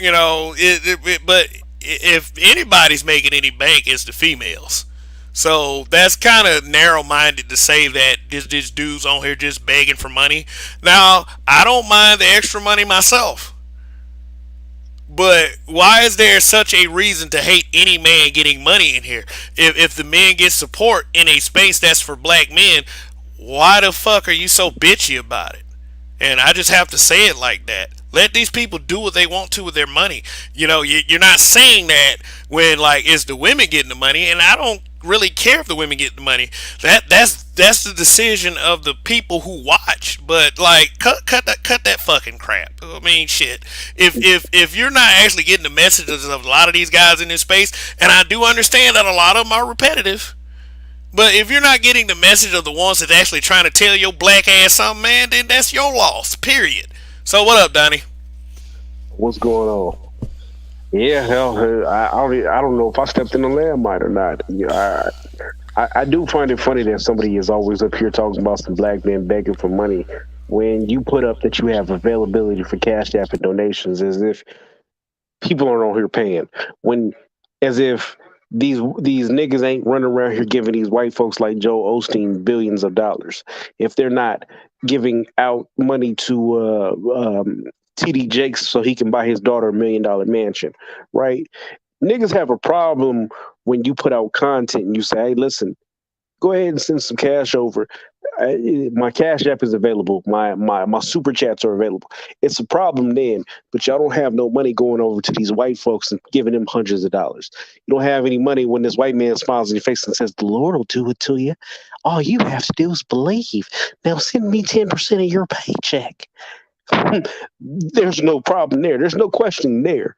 but if anybody's making any bank, it's the females. So that's kind of narrow-minded to say that this dude's on here just begging for money. Now I don't mind the extra money myself, but why is there such a reason to hate any man getting money in here? If the men get support in a space that's for black men, why the fuck are you so bitchy about it? And I just have to say it like that. Let these people do what they want to with their money. You're not saying that when like it's the women getting the money, and I don't really care if the women get the money. That's the decision of the people who watch. But like, cut that fucking crap. I mean, shit. If you're not actually getting the messages of a lot of these guys in this space, and I do understand that a lot of them are repetitive, but if you're not getting the message of the ones that's actually trying to tell your black ass something, man, then that's your loss. Period. So what up, Donnie? What's going on? Yeah, hell, I don't know if I stepped in the landmine or not. I do find it funny that somebody is always up here talking about some black men begging for money when you put up that you have availability for cash app and donations, as if people aren't on here paying. When as if these niggas ain't running around here giving these white folks like Joe Osteen billions of dollars. If they're not giving out money to TD Jakes so he can buy his daughter $1 million mansion, right? Niggas have a problem when you put out content and you say, "Hey, listen, go ahead and send some cash over. My cash app is available. My super chats are available." It's a problem then, but y'all don't have no money going over to these white folks and giving them hundreds of dollars. You don't have any money when this white man smiles in your face and says, "The Lord will do it to you. All you have to do is believe. Now send me 10% of your paycheck." There's no problem there. There's no question there.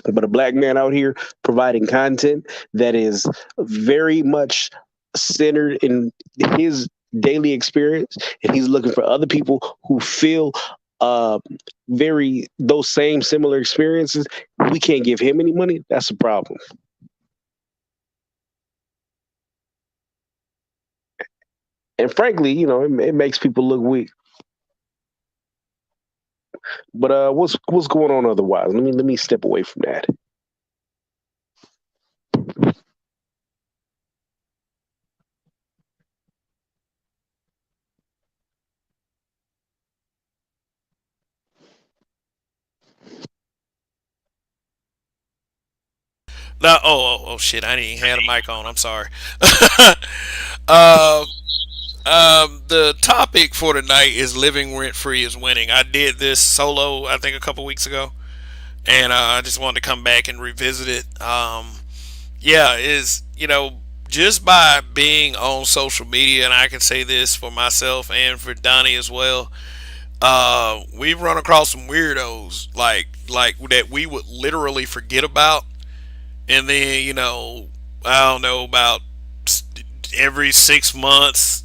But a black man out here providing content that is very much centered in his daily experience, and he's looking for other people who feel uh very those same similar experiences. We can't give him any money. That's a problem. And frankly, it makes people look weak. But what's going on otherwise? Let me step away from that. No, oh shit! I didn't even have a mic on. I'm sorry. uh, the topic for tonight is living rent free is winning. I did this solo, I think, a couple weeks ago, and I just wanted to come back and revisit it. Yeah, is just by being on social media, and I can say this for myself and for Donnie as well. We've run across some weirdos like that we would literally forget about, and then I don't know, about every 6 months,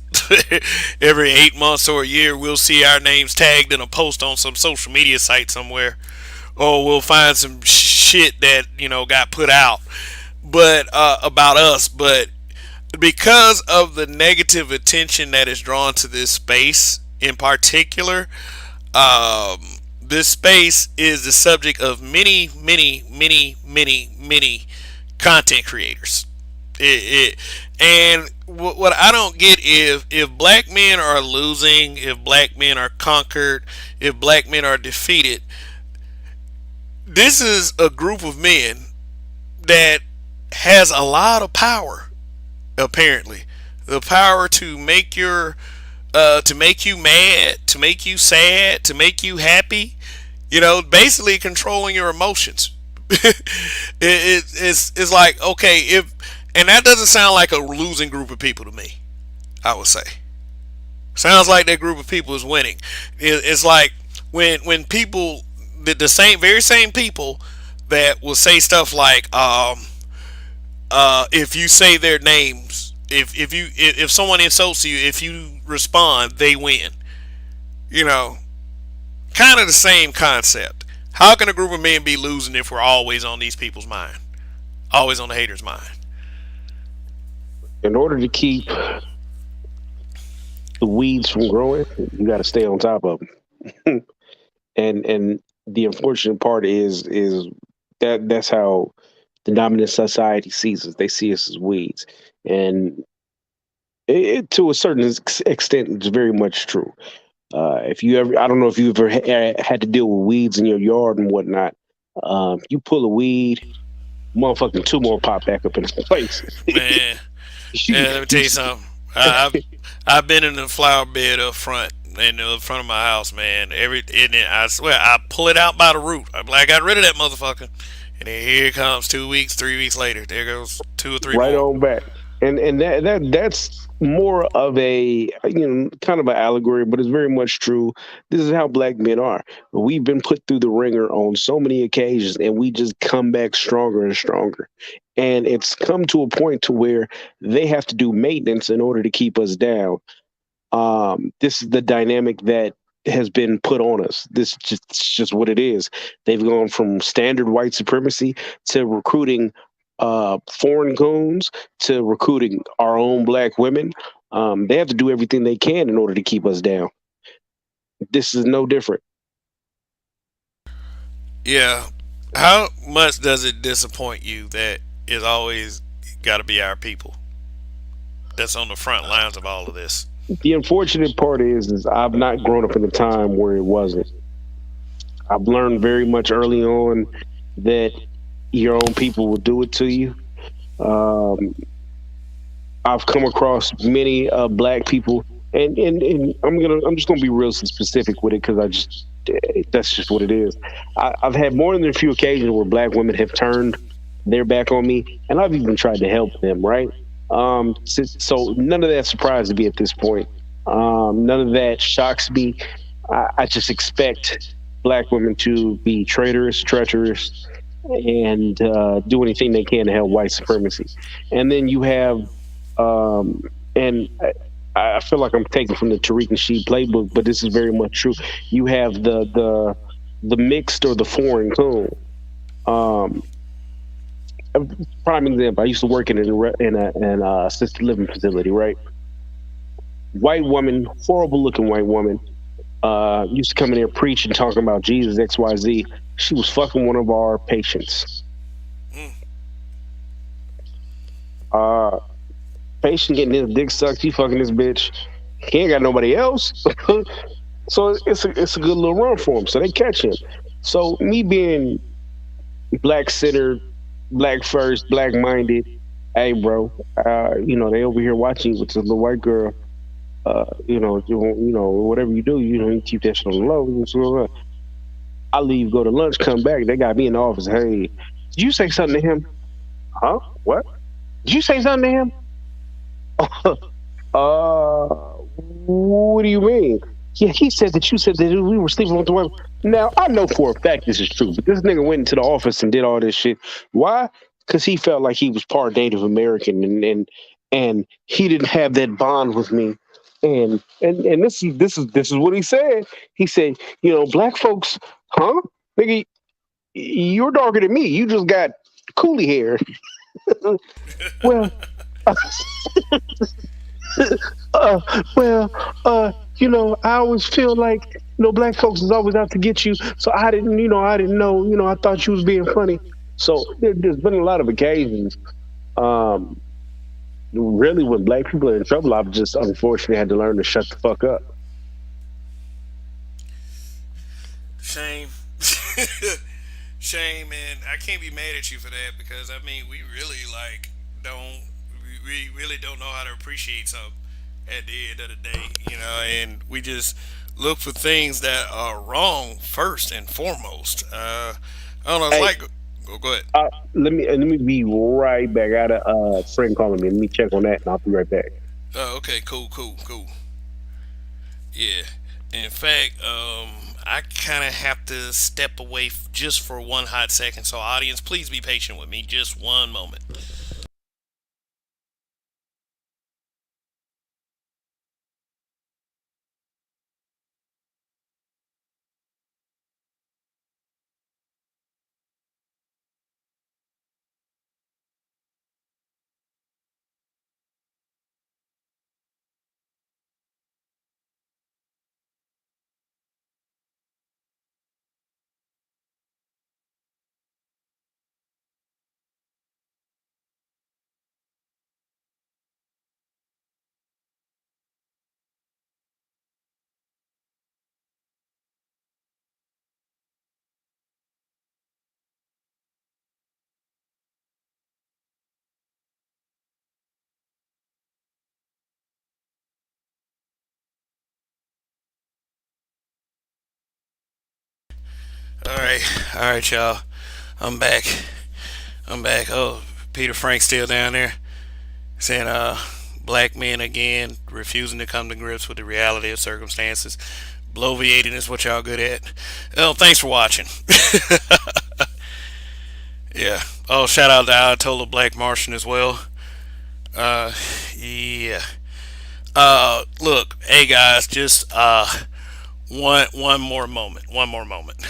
every 8 months or a year, we'll see our names tagged in a post on some social media site somewhere, or we'll find some shit that got put out, but about us, but because of the negative attention that is drawn to this space in particular, um, this space is the subject of many content creators. And what I don't get is if black men are losing, if black men are conquered, if black men are defeated, this is a group of men that has a lot of power. Apparently, the power to make you mad, to make you sad, to make you happy. Basically controlling your emotions. It's like, okay, if and that doesn't sound like a losing group of people to me. I would say sounds like that group of people is winning. It's like when people, the same very same people that will say stuff like, if you say their names, if someone insults you, if you respond, they win. You know, kind of the same concept. How can a group of men be losing if we're always on these people's mind, always on the haters' mind? In order to keep the weeds from growing, you got to stay on top of them. And the unfortunate part is that that's how the dominant society sees us. They see us as weeds, and to a certain extent, it's very much true. If you ever, I don't know if you ever had to deal with weeds in your yard and whatnot. You pull a weed, motherfucking two more pop back up in its place. Man, you, yeah, let me tell you, you something. I've been in the flower bed up front in the front of my house, man. I swear I pull it out by the root. I'm like, I got rid of that motherfucker, and then here it comes 2 weeks, 3 weeks later. There goes two or three right more. on back. And that's more of a kind of an allegory, but it's very much true. This is how black men are. We've been put through the ringer on so many occasions, and we just come back stronger and stronger. And it's come to a point to where they have to do maintenance in order to keep us down. This is the dynamic that has been put on us. This just it's just what it is. They've gone from standard white supremacy to recruiting foreign goons to recruiting our own black women. They have to do everything they can in order to keep us down. This is no different. Yeah. How much does it disappoint you that it's always got to be our people that's on the front lines of all of this? The unfortunate part is I've not grown up in a time where it wasn't. I've learned very much early on that your own people will do it to you. Um, I've come across many black people, and I'm just gonna be real specific with it because I just that's just what it is. I've had more than a few occasions where black women have turned their back on me, and I've even tried to help them. Right? So none of that surprises me at this point. None of that shocks me. I just expect black women to be traitorous, treacherous, and do anything they can to help white supremacy. And then you have and I feel like I'm taking from the Tariq Nasheed playbook, but this is very much true. You have the mixed or the foreign coon. Um, a prime example. I used to work in a assisted living facility. Right, white woman, horrible looking white woman. Used to come in there preaching, talking about Jesus X Y Z. She was fucking one of our patients. Mm. Uh, Patient getting his dick sucked. He fucking this bitch. He ain't got nobody else. So it's a good little run for him. So they catch him. So me being black centered, black first, black minded. Hey, bro. They over here watching you with this little white girl. Whatever you do, you keep that shit on the low. So, I leave, go to lunch, come back. They got me in the office. Hey, did you say something to him? Huh? What? Did you say something to him? What do you mean? Yeah, he said that you said that we were sleeping with the wife. Now I know for a fact this is true, but this nigga went into the office and did all this shit. Why? Because he felt like he was part Native American, and he didn't have that bond with me. And this is what he said. He said, black folks, huh? Nigga, you're darker than me. You just got coolie hair. Well, uh, well, I always feel like black folks is always out to get you. So I didn't know, I thought you was being funny. So there's been a lot of occasions. Um, Really, when black people are in trouble, I've just unfortunately had to learn to shut the fuck up. Shame. Shame, and I can't be mad at you for that because I mean we really don't we really don't know how to appreciate something at the end of the day, and we just look for things that are wrong first and foremost. I don't know. It's Hey, like, go ahead. let me be right back. I got a friend calling me. Let me check on that, and I'll be right back. Okay, cool, cool, cool. Yeah. In fact, I kind of have to step away just for one hot second. So, audience, please be patient with me. Just one moment. All right, y'all. I'm back. I'm back. Oh, Peter Frank's still down there saying, black men again refusing to come to grips with the reality of circumstances. Bloviating is what y'all good at. Oh, thanks for watching. Yeah. Oh, shout out to Ayatollah Black Martian as well. Uh, yeah. Look, hey guys, just one more moment. One more moment.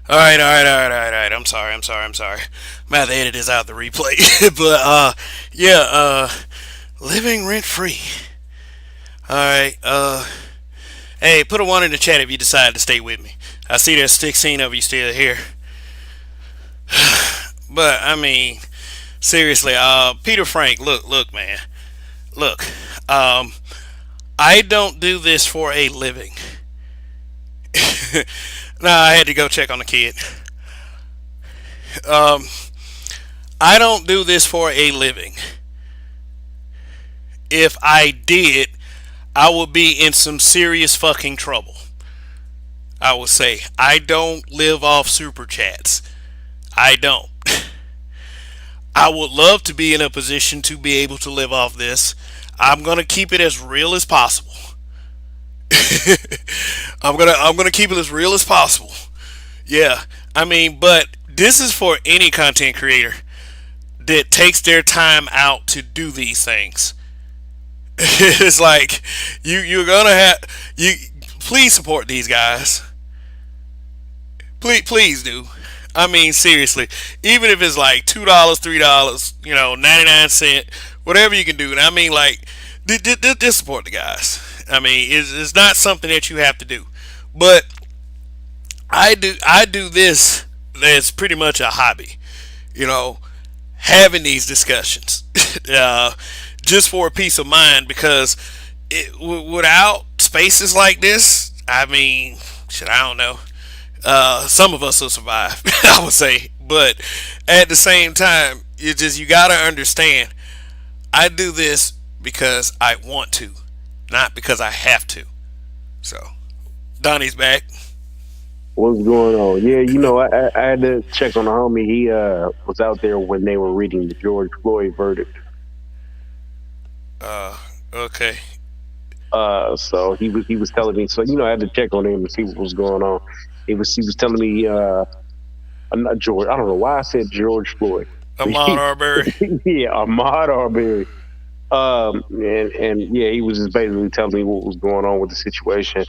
All right, all right, all right, all right, all right. I'm sorry. I'm gonna have to edit this out the replay. But yeah, living rent free. All right. Hey, put a one in the chat if you decide to stay with me. I see there's 16 of you still here. But I mean, seriously, Peter Frank, look, man, look. Um, I don't do this for a living. Nah, I had to go check on the kid. Um, I don't do this for a living. If I did, I would be in some serious fucking trouble. I would say I don't live off super chats. I don't. I would love to be in a position to be able to live off this. I'm gonna keep it as real as possible. I'm gonna keep it as real as possible. Yeah, I mean, but this is for any content creator that takes their time out to do these things. It's like you're gonna have you. Please support these guys. Please do. I mean, seriously, even if it's like $2, $3, 99 cent, whatever you can do. And I mean, like, just support the guys. I mean, it's not something that you have to do, but I do this as pretty much a hobby. You know, having these discussions, just for a peace of mind because Without spaces like this, I mean, shit, I don't know. Some of us will survive, I would say, but at the same time, you gotta understand. I do this because I want to, not because I have to. So Donnie's back. What's going on? Yeah, I had to check on the homie. He was out there when they were reading the George Floyd verdict. Uh, okay. So he was telling me. So I had to check on him and see what was going on. He was telling me. I'm not George. I don't know why I said George Floyd. Ahmaud Arbery. Yeah, Ahmaud Arbery. And yeah, he was just basically telling me what was going on with the situation.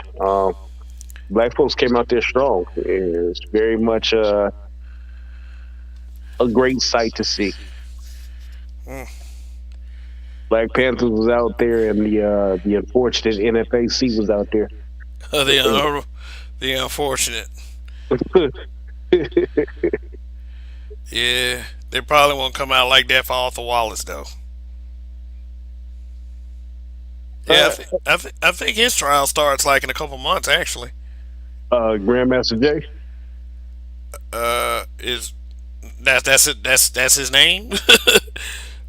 Black folks came out there strong. It's very much a great sight to see. Mm. Black Panthers was out there, and the unfortunate NFAC was out there. The unfortunate. Yeah, they probably won't come out like that for Arthur Wallace though. Yeah, uh, I think his trial starts like in a couple months actually. Grandmaster Jay. Is that's it? That's his name.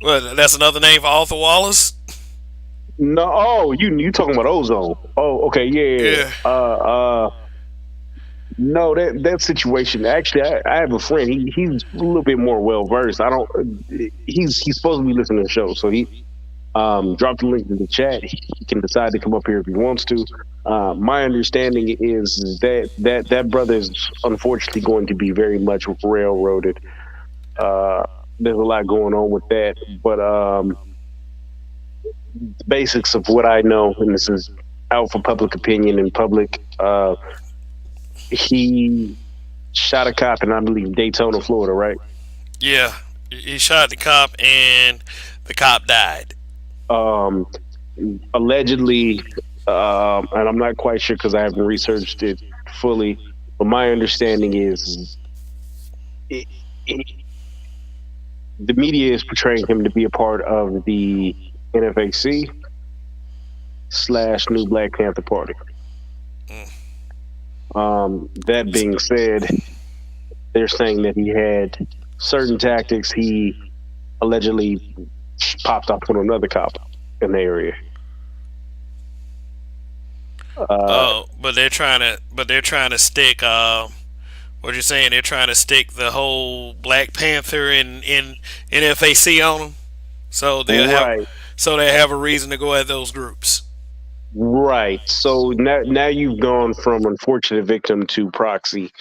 Well, that's another name for Arthur Wallace. No, oh, you talking about Ozone? Oh, okay, yeah, yeah. Yeah. No, that situation. Actually, I have a friend. He's a little bit more well versed. I don't. He's supposed to be listening to the show, so he dropped the link in the chat. He can decide to come up here if he wants to. My understanding is that brother is unfortunately going to be very much railroaded. Uh, there's a lot going on with that, but the basics of what I know, and this is out for public opinion and public. He shot a cop in, I believe, Daytona, Florida, right? Yeah, he shot the cop and the cop died. Um, Allegedly, and I'm not quite sure because I haven't researched it fully, but my understanding is it, it, the media is portraying him to be a part of the NFAC slash New Black Panther Party. Mm. That being said, they're saying that he had certain tactics. He allegedly popped off on another cop in the area. Oh, but they're trying to stick. What you're saying? They're trying to stick the whole Black Panther in NFAC on them, so Right, they have a reason to go at those groups. right. So now you've gone from unfortunate victim to proxy.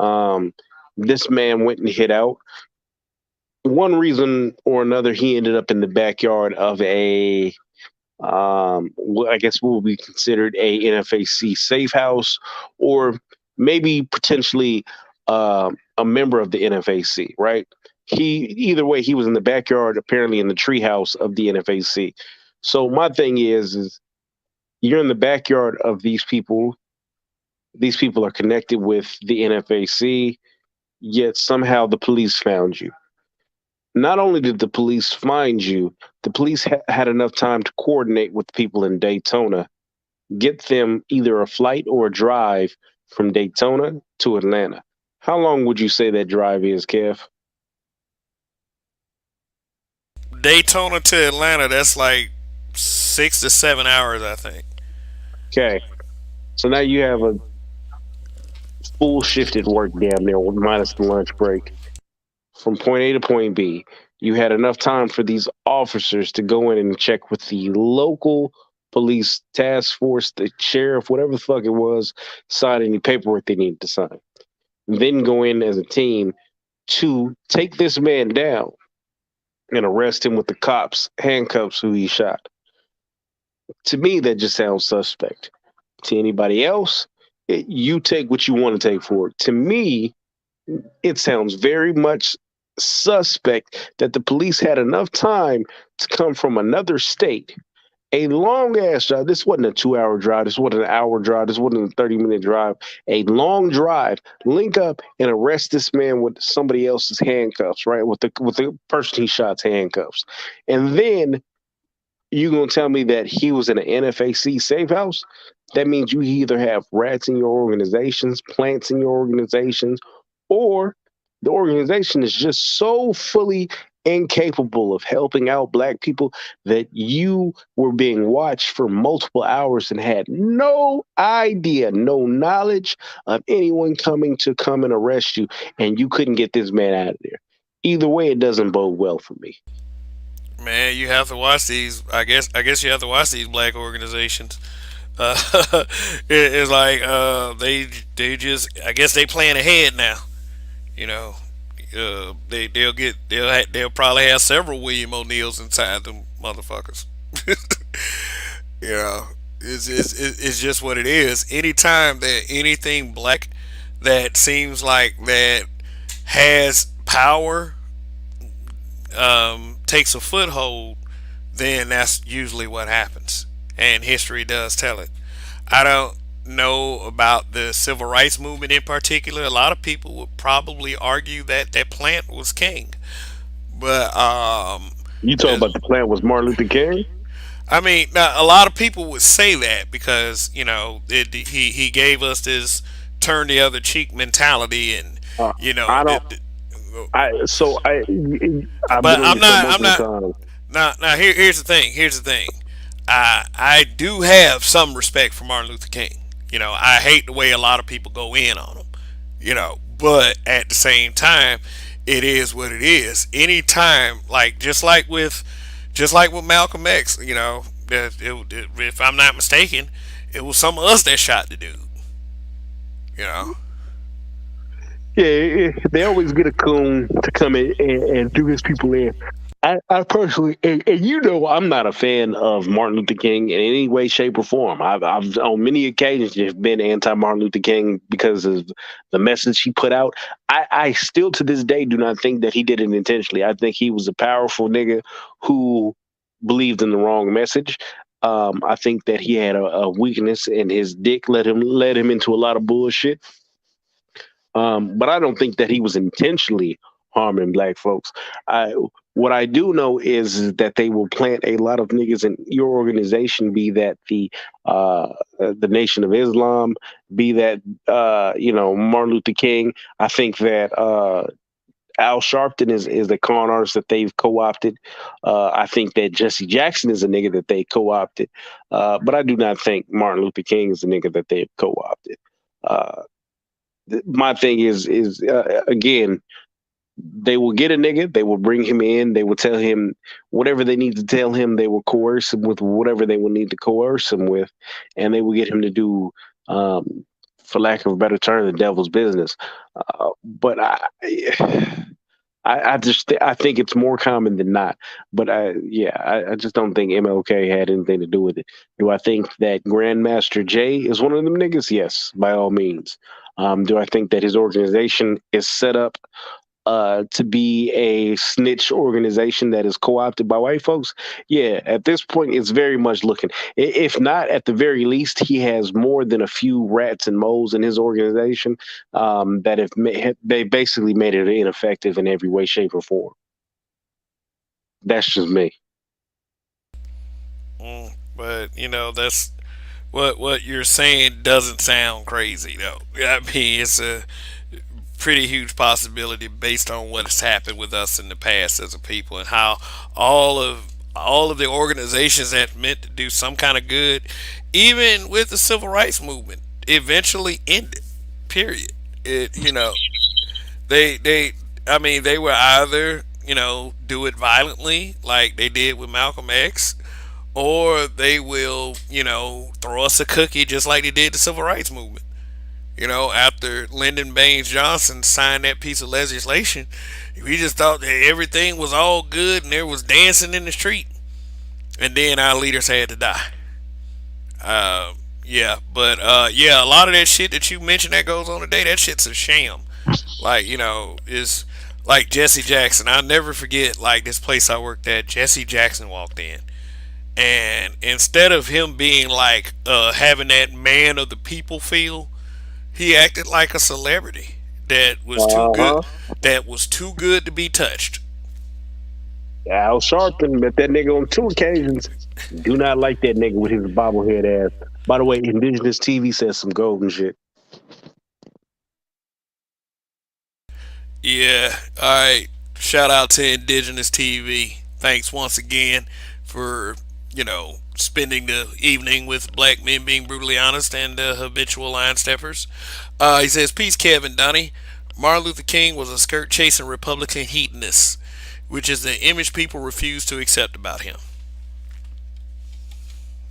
Um, this man went and hit out. One reason or another, he ended up in the backyard of I guess what would be considered a NFAC safe house, or maybe potentially a member of the NFAC. Right? Either way, he was in the backyard, apparently in the treehouse of the NFAC. So my thing is you're in the backyard of these people. These people are connected with the NFAC, yet somehow the police found you. Not only did the police find you, the police had enough time to coordinate with people in Daytona, get them either a flight or a drive from Daytona to Atlanta. How long would you say that drive is, Kev? Daytona to Atlanta, that's like 6 to 7 hours, I think. Okay, so now you have a full shifted work damn near minus the lunch break from point A to point B. You had enough time for these officers to go in and check with the local police task force, the sheriff, whatever the fuck it was, sign any paperwork they needed to sign. Then go in as a team to take this man down and arrest him with the cops, handcuffs who he shot. To me, that just sounds suspect. To anybody else, you take what you want to take for it. To me, it sounds very much suspect that the police had enough time to come from another state. A long ass drive. This wasn't a 2 hour drive. This wasn't an hour drive. This wasn't a 30-minute drive. A long drive. Link up and arrest this man with somebody else's handcuffs, right? With the person he shot's handcuffs. And then You gonna tell me that he was in an NFAC safe house? That means you either have rats in your organizations, plants in your organizations, or the organization is just so fully incapable of helping out black people that you were being watched for multiple hours and had no idea, no knowledge of anyone coming to come and arrest you, and you couldn't get this man out of there. Either way, it doesn't bode well for me. Man, you have to watch these. I guess you have to watch these black organizations. Uh, it's like they just I guess they plan ahead now. You know, they'll probably have several William O'Neills inside them motherfuckers. You know, it's just what it is. Anytime that anything black that seems like that has power takes a foothold, then that's usually what happens, and history does tell it. I don't know about the civil rights movement in particular. A lot of people would probably argue that that Plant was king, but You talking about the plan was Martin Luther King? I mean, now, a lot of people would say that because he gave us this turn the other cheek mentality, and Uh, you know, I don't. I've but been on I'm this show not. I'm multiple not. times. Now here's the thing. Here's the thing. I do have some respect for Martin Luther King. I hate the way a lot of people go in on him. But at the same time, it is what it is. Anytime, like just like with Malcolm X, if I'm not mistaken, it was some of us that shot the dude. You know. Yeah, they always get a coon to come in and do his people in. I personally, and I'm not a fan of Martin Luther King in any way, shape, or form. I've on many occasions have been anti Martin Luther King because of the message he put out. I still to this day do not think that he did it intentionally. I think he was a powerful nigga who believed in the wrong message. I think that he had a weakness, and his dick led him into a lot of bullshit. But I don't think that he was intentionally harming black folks. I What I do know is that they will plant a lot of niggas in your organization, be that the Nation of Islam, be that Martin Luther King. I think that Al Sharpton is the con artist that they've co-opted. I think that Jesse Jackson is a nigga that they co-opted. But I do not think Martin Luther King is the nigga that they've co-opted. Uh, my thing is again, they will get a nigga, they will bring him in, they will tell him whatever they need to tell him, they will coerce him with whatever they will need to coerce him with, and they will get him to do, um, for lack of a better term, the devil's business. But I think it's more common than not. But I just don't think MLK had anything to do with it. Do I think that Grandmaster Jay is one of them niggas? Yes, by all means. Do I think that his organization is set up to be a snitch organization that is co-opted by white folks? Yeah, at this point, it's very much looking. If not, at the very least, he has more than a few rats and moles in his organization that they basically made it ineffective in every way, shape, or form. That's just me. But that's what you're saying doesn't sound crazy though. I mean, it's a pretty huge possibility based on what has happened with us in the past as a people, and how all of the organizations that meant to do some kind of good, even with the civil rights movement, eventually ended. Period. It they I mean, they were either do it violently like they did with Malcolm X, or they will throw us a cookie just like they did the civil rights movement. After Lyndon Baines Johnson signed that piece of legislation, we just thought that everything was all good and there was dancing in the street, and then our leaders had to die. Yeah, but yeah, a lot of that shit that you mentioned that goes on today, that shit's a sham. Like, is like Jesse Jackson. I'll never forget, like, this place I worked at. Jesse Jackson walked in, and instead of him being like having that man of the people feel, he acted like a celebrity that was too good Uh-huh. that was too good to be touched. Al Sharpton met that nigga on two occasions. Do not like that nigga with his bobblehead ass. By the way, Indigenous TV says some golden shit. Yeah. All right. Shout out to Indigenous TV. Thanks once again for spending the evening with black men being brutally honest and habitual line steppers. He says, "Peace, Kevin Dunny. Martin Luther King was a skirt chasing Republican hedonist, which is the image people refuse to accept about him."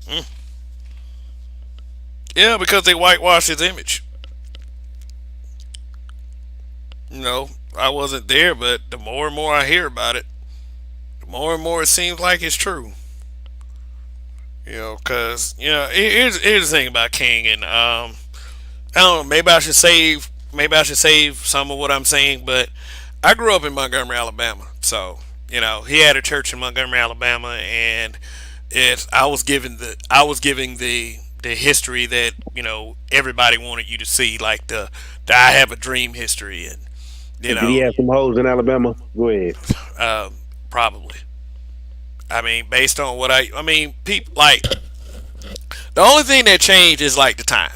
Mm. Yeah, because they whitewashed his image. I wasn't there, but the more and more I hear about it, the more and more it seems like it's true. Because here's the thing about King, and I don't know. Maybe I should save some of what I'm saying, but I grew up in Montgomery, Alabama, so he had a church in Montgomery, Alabama, and I was giving the history that everybody wanted you to see, like the I have a dream history, and you Did he know have some hoes in Alabama? Go ahead. uh, probably. I mean, based on what I mean, people like the only thing that changed is like the time.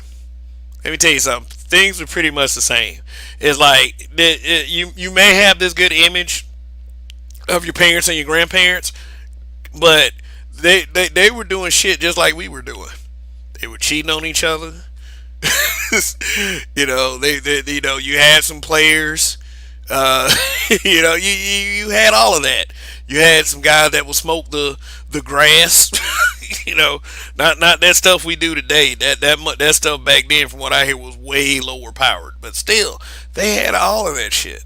Let me tell you something. Things are pretty much the same. It's like you may have this good image of your parents and your grandparents, but they were doing shit just like we were doing. They were cheating on each other. You had some players. Uh, you had all of that. You had some guys that will smoke the grass. Not that stuff we do today. That stuff back then, from what I hear, was way lower powered. But still, they had all of that shit.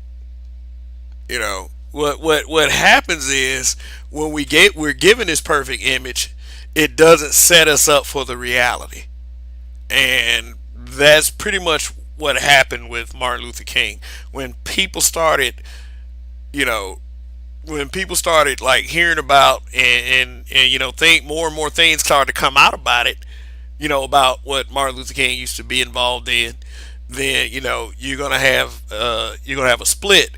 What happens is when we're given this perfect image, it doesn't set us up for the reality, and that's pretty much what happened with Martin Luther King. When people started, you know, when people started like hearing about and think more and more things started to come out about it, about what Martin Luther King used to be involved in, then you're gonna have a split.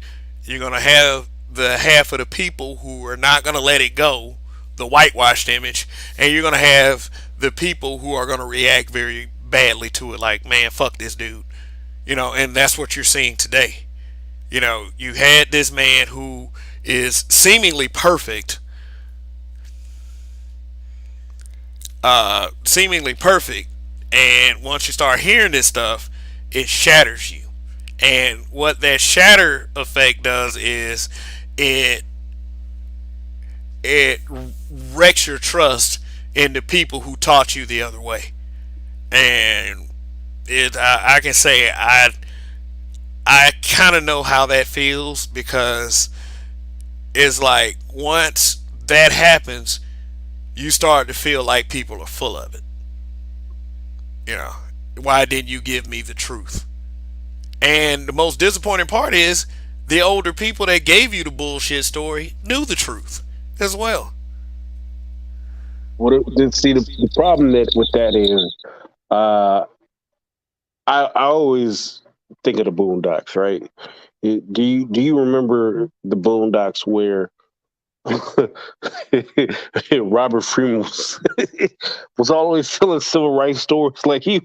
You're gonna have the half of the people who are not gonna let it go, the whitewashed image, and you're gonna have the people who are gonna react very badly to it, like, man, fuck this dude. And that's what you're seeing today. You had this man who is seemingly perfect, and once you start hearing this stuff, it shatters you. And what that shatter effect does is it it wrecks your trust in the people who taught you the other way. And I can say I kind of know how that feels, because it's like once that happens, you start to feel like people are full of it. You know, why didn't you give me the truth? And the most disappointing part is the older people that gave you the bullshit story knew the truth as well. See, the problem that with that is, uh, I always think of the Boondocks, right? Do you remember the Boondocks where Robert Freeman was always telling civil rights stories like he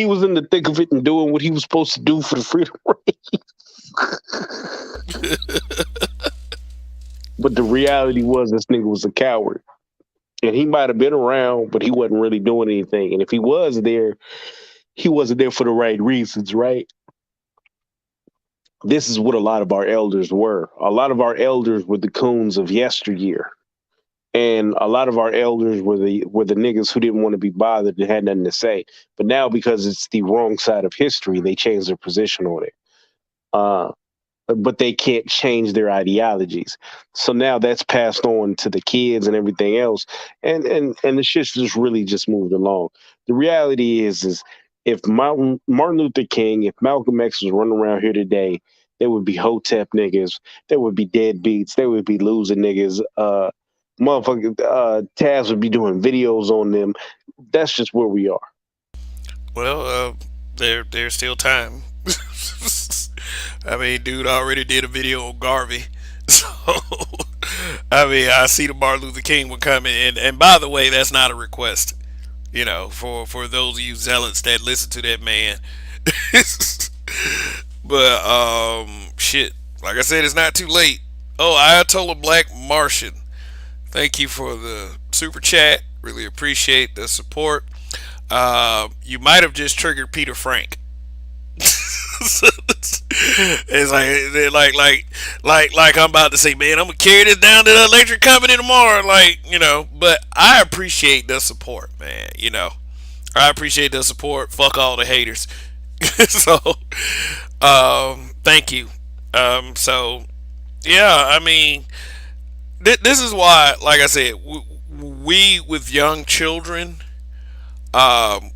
was in the thick of it and doing what he was supposed to do for the freedom rate. But the reality was this nigga was a coward. And he might have been around, but he wasn't really doing anything. And if he was there, he wasn't there for the right reasons, right? This is what a lot of our elders were. A lot of our elders were the coons of yesteryear. And a lot of our elders were the niggas who didn't want to be bothered and had nothing to say. But now, because it's the wrong side of history, they changed their position on it. Uh, but they can't change their ideologies. So now that's passed on to the kids and everything else, and the shit's just really just moved along. The reality is if Martin Luther King, if Malcolm X was running around here today, there would be hotep niggas, there would be deadbeats, there would be losing niggas. Motherfucker, Taz would be doing videos on them. That's just where we are. Well, there's still time. I mean, dude already did a video on Garvey, so I mean, I see the Martin Luther King one coming, and by the way, that's not a request. For those of you zealots that listen to that man. But shit. Like I said, it's not too late. Oh, Ayatollah Black Martian. Thank you for the super chat. Really appreciate the support. You might have just triggered Peter Frank. It's like I'm about to say, man, I'm gonna carry this down to the electric company tomorrow. But I appreciate the support, man. I appreciate the support. Fuck all the haters. So, thank you. So yeah, I mean, this is why, like I said, we with young children,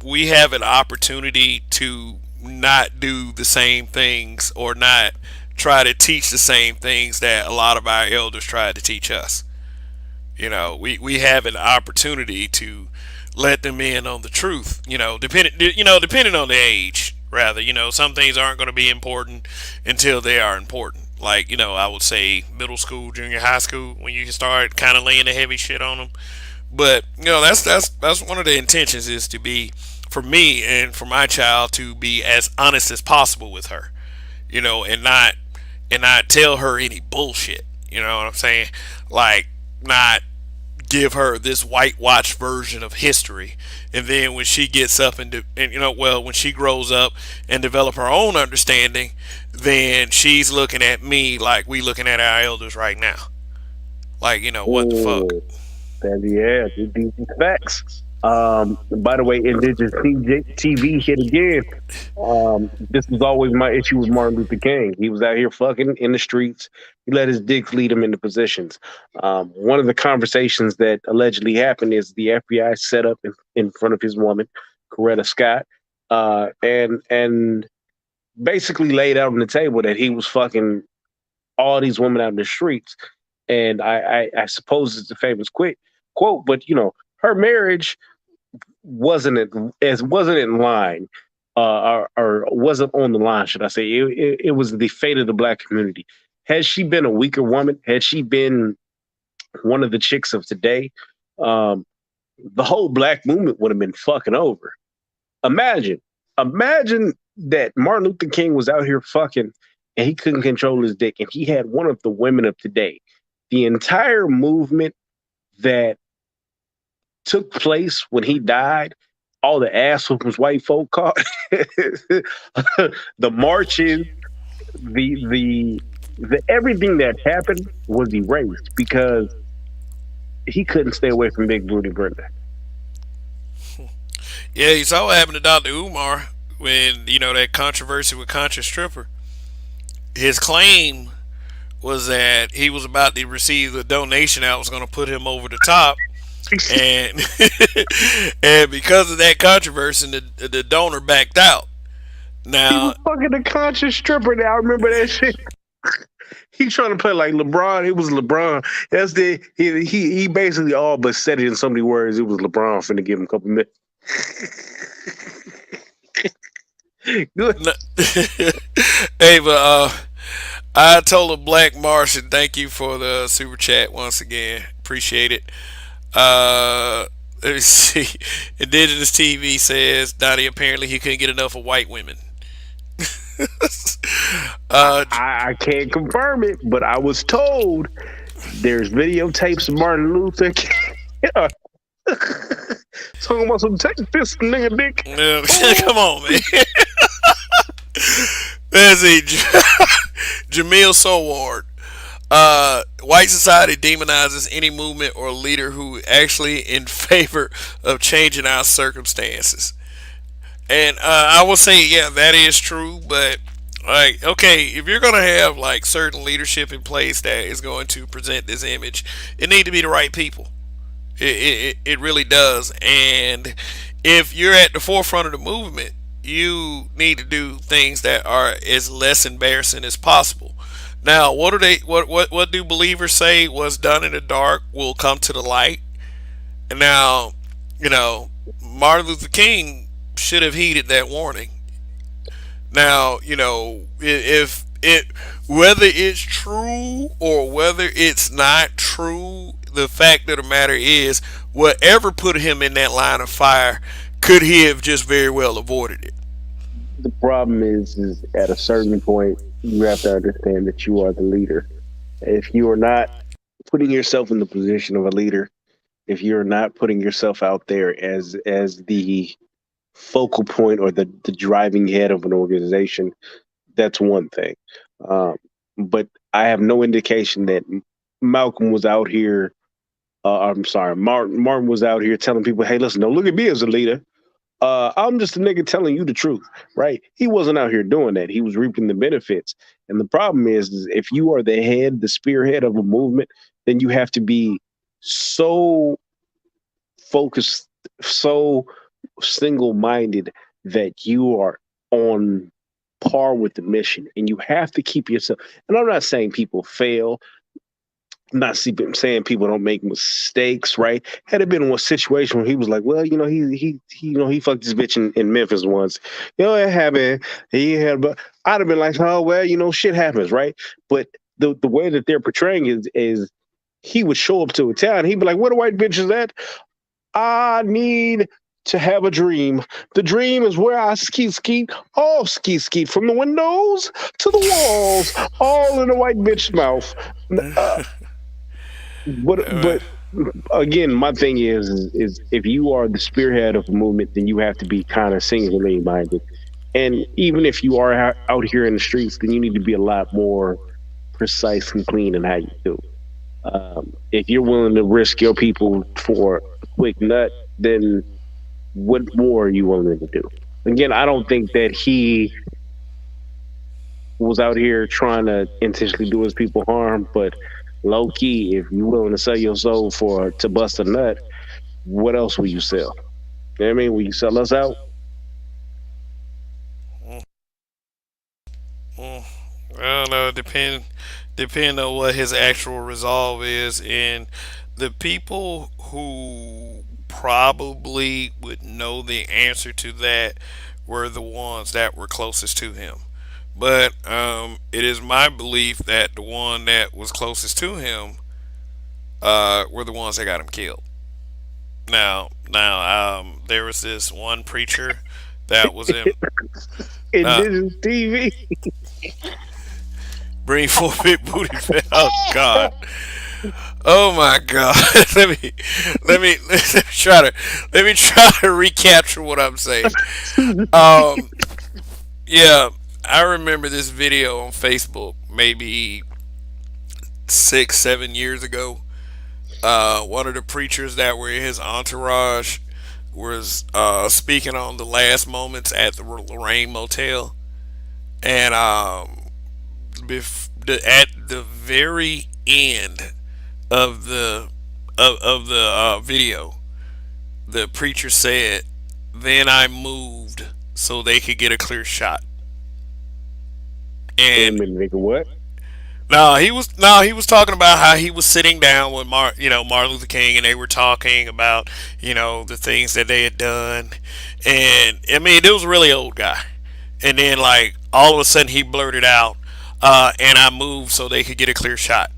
we have an opportunity to not do the same things or not try to teach the same things that a lot of our elders tried to teach us. We have an opportunity to let them in on the truth. Depending on the age. Rather, some things aren't going to be important until they are important. Like, I would say middle school, junior high school, when you start kind of laying the heavy shit on them. But that's one of the intentions, is to be, for me and for my child, to be as honest as possible with her, and not tell her any bullshit. You know what I'm saying? Like, not give her this whitewashed version of history, and then when she gets up when she grows up and develop her own understanding, then she's looking at me like we looking at our elders right now. Like, what the fuck? Oh, these facts. By the way, Indigenous TV hit again. This was always my issue with Martin Luther King. He was out here fucking in the streets. He let his dick lead him into positions. One of the conversations that allegedly happened is the FBI set up in front of his woman, Coretta Scott, and basically laid out on the table that he was fucking all these women out in the streets. And I suppose it's a famous quote, but her marriage wasn't in line, or wasn't on the line, should I say? It was the fate of the black community. Had she been a weaker woman, had she been one of the chicks of today, the whole black movement would have been fucking over. Imagine that Martin Luther King was out here fucking and he couldn't control his dick, and he had one of the women of today. The entire movement that took place when he died, all the ass whoopings white folk caught, the marches, the everything that happened was erased because he couldn't stay away from Big Booty Brenda. Yeah, you saw what happened to Dr. Umar when, that controversy with Conscious Stripper. His claim was that he was about to receive a donation that was going to put him over the top. And and because of that controversy, the donor backed out. Now, he was fucking a Conscious Stripper. Now I remember that shit. He trying to play like LeBron. It was LeBron. He basically all but said it in so many words. It was LeBron finna give him a couple minutes. Good. Hey, but I told a Black Martian, thank you for the super chat once again. Appreciate it. Let me see. Indigenous TV says Donnie, apparently he couldn't get enough of white women. I can't confirm it, but I was told there's videotapes of Martin Luther King. Talking about some take fist nigga dick. Come on, man. There's a Jamil Soward. White society demonizes any movement or leader who actually in favor of changing our circumstances. And I will say, yeah, that is true. But like, okay, if you're gonna have like certain leadership in place that is going to present this image, it need to be the right people. It really does. And if you're at the forefront of the movement, you need to do things that are as less embarrassing as possible. Now, what do believers say? What's done in the dark will come to the light. And now, Martin Luther King should have heeded that warning. Now, if it whether it's true or whether it's not true, the fact of the matter is, whatever put him in that line of fire, could he have just very well avoided it? The problem is at a certain point you have to understand that you are the leader. If you are not putting yourself in the position of a leader, if you're not putting yourself out there as the focal point or the driving head of an organization, that's one thing. Um, but I have no indication that Malcolm was out here. I'm sorry, Martin was out here telling people, "Hey, listen, don't look at me as a leader. I'm just a nigga telling you the truth, right?" He wasn't out here doing that. He was reaping the benefits. And the problem is if you are the head, the spearhead of a movement, then you have to be so focused, so single minded that you are on par with the mission and you have to keep yourself. And I'm not saying people fail. I'm not saying people don't make mistakes, right? Had it been one situation where he was like, well, he fucked this bitch in Memphis once. It happened. He had, but I'd have been like, oh well, shit happens, right? But the way that they're portraying is he would show up to a town. He'd be like, where the white bitch is at? I need to have a dream. The dream is where I ski, all ski from the windows to the walls, all in the white bitch's mouth. Uh, but again, my thing is if you are the spearhead of a movement, then you have to be kind of singularly minded. And even if you are out here in the streets, then you need to be a lot more precise and clean in how you do. If you're willing to risk your people for a quick nut, then what more are you willing to do? Again, I don't think that he was out here trying to intentionally do his people harm, but low key, if you're willing to sell your soul to bust a nut, what else will you sell? You know what I mean? Will you sell us out? Mm, I don't know. Depend on what his actual resolve is, and the people who probably would know the answer to that were the ones that were closest to him. But it is my belief that the one that was closest to him were the ones that got him killed. There was this one preacher that was in uh, Indigenous TV. bring forth big booty. Oh God. Oh my God. Let me try to recapture what I'm saying. Um, yeah, I remember this video on Facebook maybe 6, 7 years ago. One of the preachers that were in his entourage was speaking on the last moments at the Lorraine Motel, and at the very end of the video, the preacher said, "Then I moved so they could get a clear shot." Wait a And minute, nigga, what? no, he was talking about how he was sitting down with Martin Luther King, and they were talking about the things that they had done, and I mean it was a really old guy, and then like all of a sudden he blurted out, "And I moved so they could get a clear shot,"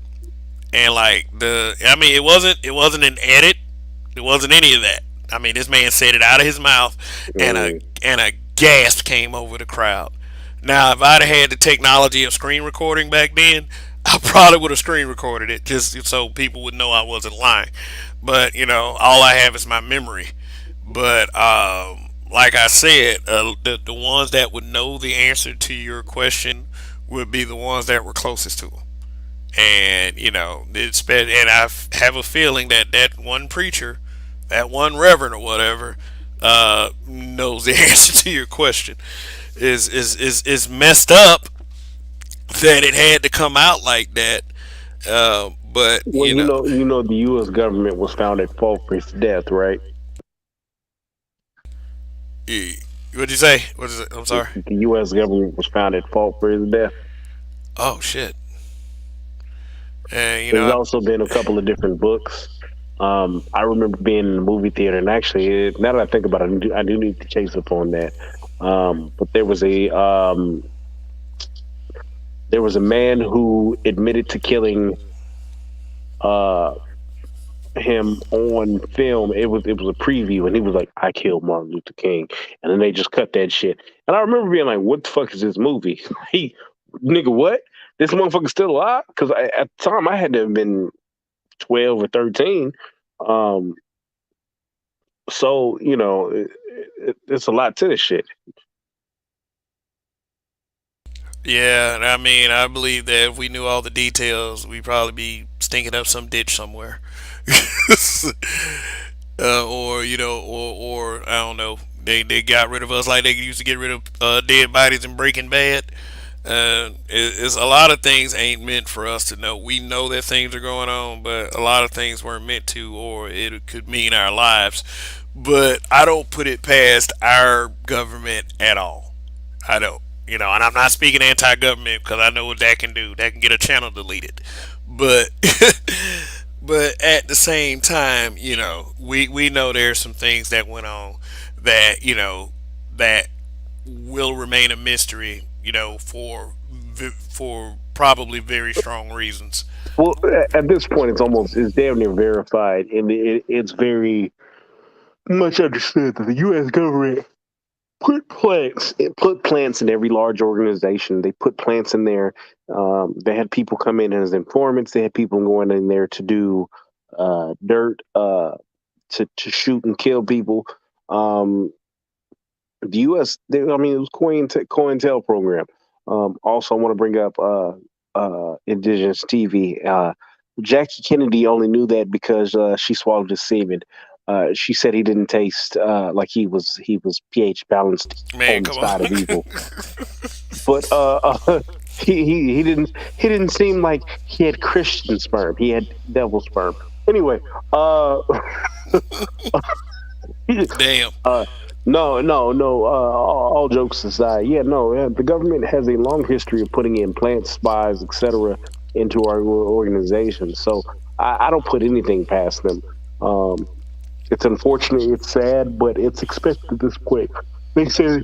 and like I mean it wasn't an edit, it wasn't any of that. I mean this man said it out of his mouth, and a Mm, and a gasp came over the crowd. Now, if I'd have had the technology of screen recording back then, I probably would have screen recorded it just so people would know I wasn't lying. But all I have is my memory. But like I said, the ones that would know the answer to your question would be the ones that were closest to him. And and I have a feeling that that one preacher, that one reverend or whatever, knows the answer to your question. Is messed up that it had to come out like that. But well, the U.S. government was found at fault for his death, right? what'd you say? What is it? I'm sorry. The U.S. government was found at fault for his death. Oh shit. And There's also been a couple of different books. I remember being in the movie theater, and actually, now that I think about it, I do need to chase up on that. But there was There was a man who admitted to killing uh, him on film. It was a preview, and he was like, "I killed Martin Luther King," and then they just cut that shit. And I remember being like, "What the fuck is this movie?" He, nigga, what? This motherfucker's still alive? Because at the time I had to have been 12 or 13. Um, so it's a lot to this shit. Yeah, I mean, I believe that if we knew all the details, we'd probably be stinking up some ditch somewhere. Or or I don't know. They got rid of us like they used to get rid of dead bodies in Breaking Bad. It's a lot of things ain't meant for us to know. We know that things are going on, but a lot of things weren't meant to, or it could mean our lives. But I don't put it past our government at all. I don't. And I'm not speaking anti-government because I know what that can do. That can get a channel deleted. But but at the same time, we know there's some things that went on that that will remain a mystery. For probably very strong reasons. Well, at this point, it's damn near verified, and it's very much understood that the U.S. government put plants in every large organization. They put plants in there. They had people come in as informants. They had people going in there to do dirt, to shoot and kill people. The U.S. I mean, it was COINTEL program. Also, I want to bring up Indigenous TV. Jackie Kennedy only knew that because she swallowed his semen. She said he didn't taste like he was pH balanced Man, on the come on. side of evil, but he didn't seem like he had Christian sperm. He had devil sperm. Anyway, Damn. uh, no, no, no. All jokes aside, yeah, no. The government has a long history of putting in plant spies, etc., into our organization. So I don't put anything past them. Um, it's unfortunate, it's sad, but it's expected at this point. They said,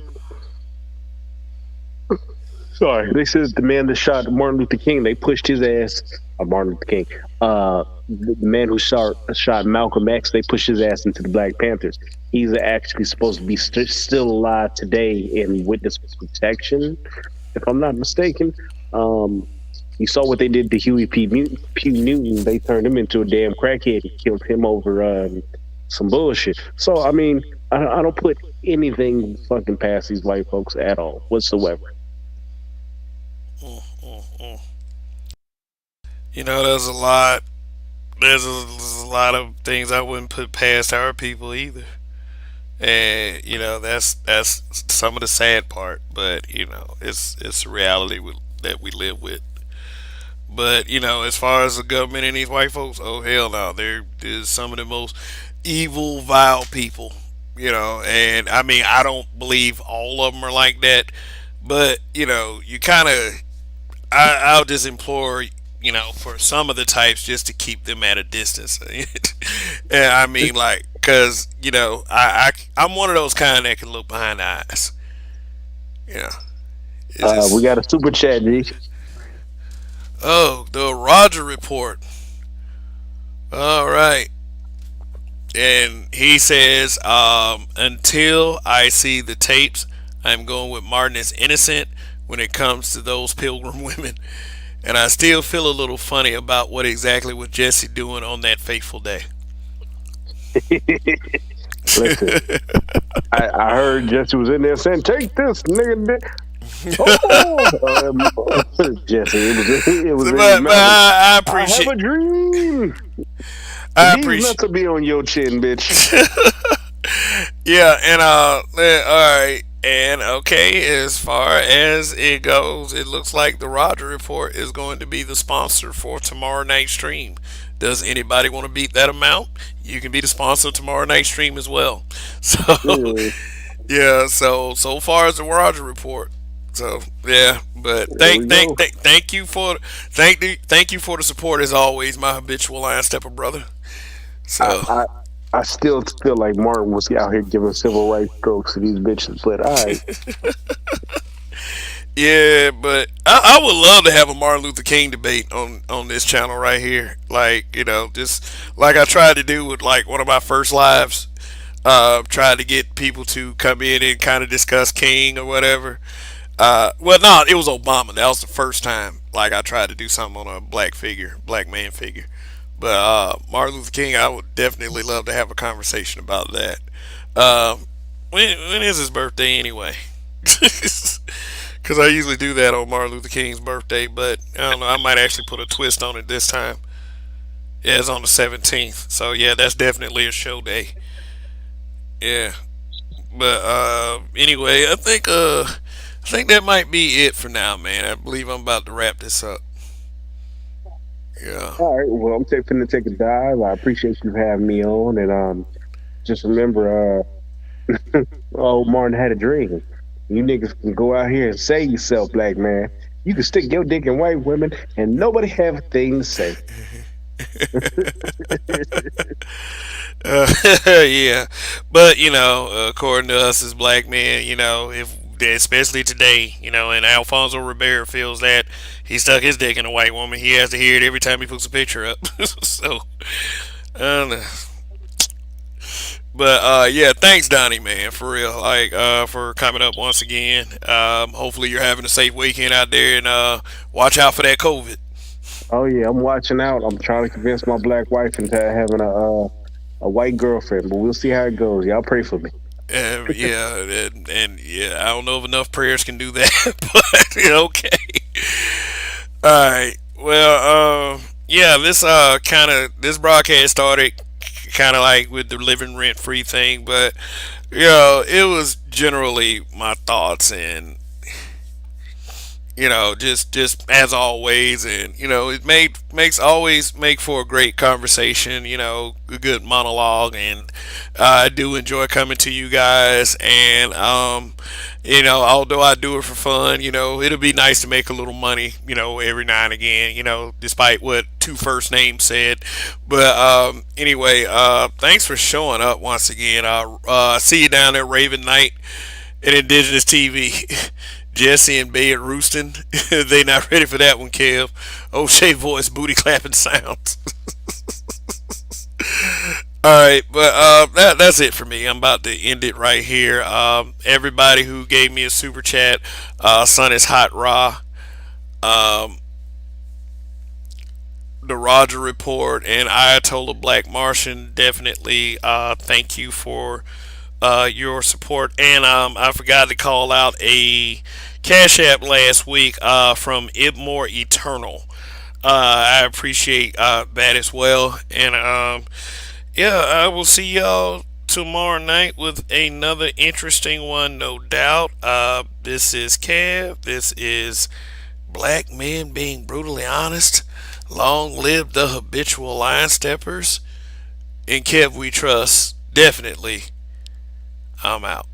sorry, they said the man that shot Martin Luther King, they pushed his ass. Martin Luther King, the man who shot Malcolm X, they pushed his ass into the Black Panthers. He's actually supposed to be still alive today in witness protection, if I'm not mistaken. Um, you saw what they did to Pugh Newton. They turned him into a damn crackhead and killed him over some bullshit. So, I mean, I don't put anything fucking past these white folks at all, whatsoever. Mm, mm, mm. There's a lot. There's a lot of things I wouldn't put past our people either. And that's some of the sad part. But it's a reality that we live with. But as far as the government and these white folks, oh hell no, they're some of the most evil, vile people. And I mean I don't believe all of them are like that, but you kind of I'll just implore for some of the types just to keep them at a distance. And I mean like because I'm one of those kind that can look behind the eyes. You know, it's We just got a super chat, G. oh the Roger report. All right. And he says, until I see the tapes, I'm going with Martin is innocent when it comes to those pilgrim women. And I still feel a little funny about what exactly was Jesse doing on that fateful day. Listen, I heard Jesse was in there saying, "Take this, nigga." Oh, Jesse, it was in his But mouth. I I have appreciate a dream. I These appreciate nuts will be on your chin, bitch. yeah, and all right, and okay. As far as it goes, it looks like the Roger Report is going to be the sponsor for tomorrow night's stream. Does anybody want to beat that amount? You can be the sponsor of tomorrow night's stream as well. So Yeah, yeah, so far as the Roger Report. So yeah, but there we go. thank you for the support as always, my habitual line stepper brother. I, So I I still feel like Martin was out here giving civil rights strokes to these bitches, but all right. Yeah, but I would love to have a Martin Luther King debate on this channel right here. Like, just like I tried to do with like one of my first lives. Tried to get people to come in and kind of discuss King or whatever. Well, no, it was Obama. That was the first time. Like I tried to do something on a black figure, black man figure. But Martin Luther King, I would definitely love to have a conversation about that. Uh, when is his birthday anyway? Because I usually do that on Martin Luther King's birthday, but I don't know. I might actually put a twist on it this time. Yeah, it's on the 17th. So yeah, that's definitely a show day. Yeah, but anyway, I think that might be it for now, man. I believe I'm about to wrap this up. Yeah. All right. Well, I'm taking to take a dive. I appreciate you having me on, and just remember, oh, Martin had a dream. You niggas can go out here and say yourself, black man. You can stick your dick in white women, and nobody have a thing to say. Yeah, but according to us as black men, if especially today, and Alfonso Ribeiro feels that he stuck his dick in a white woman, he has to hear it every time he puts a picture up. So, I don't know. But yeah, thanks Donnie, man, for real, like for coming up once again. Hopefully you're having a safe weekend out there, and watch out for that COVID. Oh yeah, I'm watching out. I'm trying to convince my black wife into having a white girlfriend, but we'll see how it goes. Y'all pray for me. Yeah, and yeah, I don't know if enough prayers can do that, but okay. All right. Well, yeah, this broadcast started kind of like with the living rent free thing, but it was generally my thoughts, and just as always, and it makes always make for a great conversation, a good monologue, and I do enjoy coming to you guys, and although I do it for fun, it'll be nice to make a little money, every now and again, despite what two first names said. But anyway, thanks for showing up once again. See you down there, Raven Knight and Indigenous TV. Jesse and Bay at Rooston. They not ready for that one, Kev. O'Shea voice, booty clapping sounds. All right, but that's it for me. I'm about to end it right here. Everybody who gave me a super chat, Sun is Hot Raw, um, the Roger Report, and Ayatollah Black Martian, definitely thank you for your support. And I forgot to call out a Cash App last week from Ibmore Eternal. I appreciate that as well. And yeah, I will see y'all tomorrow night with another interesting one, no doubt. This is Kev. This is Black Men Being Brutally Honest. Long live the habitual line steppers. In Kev we trust. Definitely. I'm out.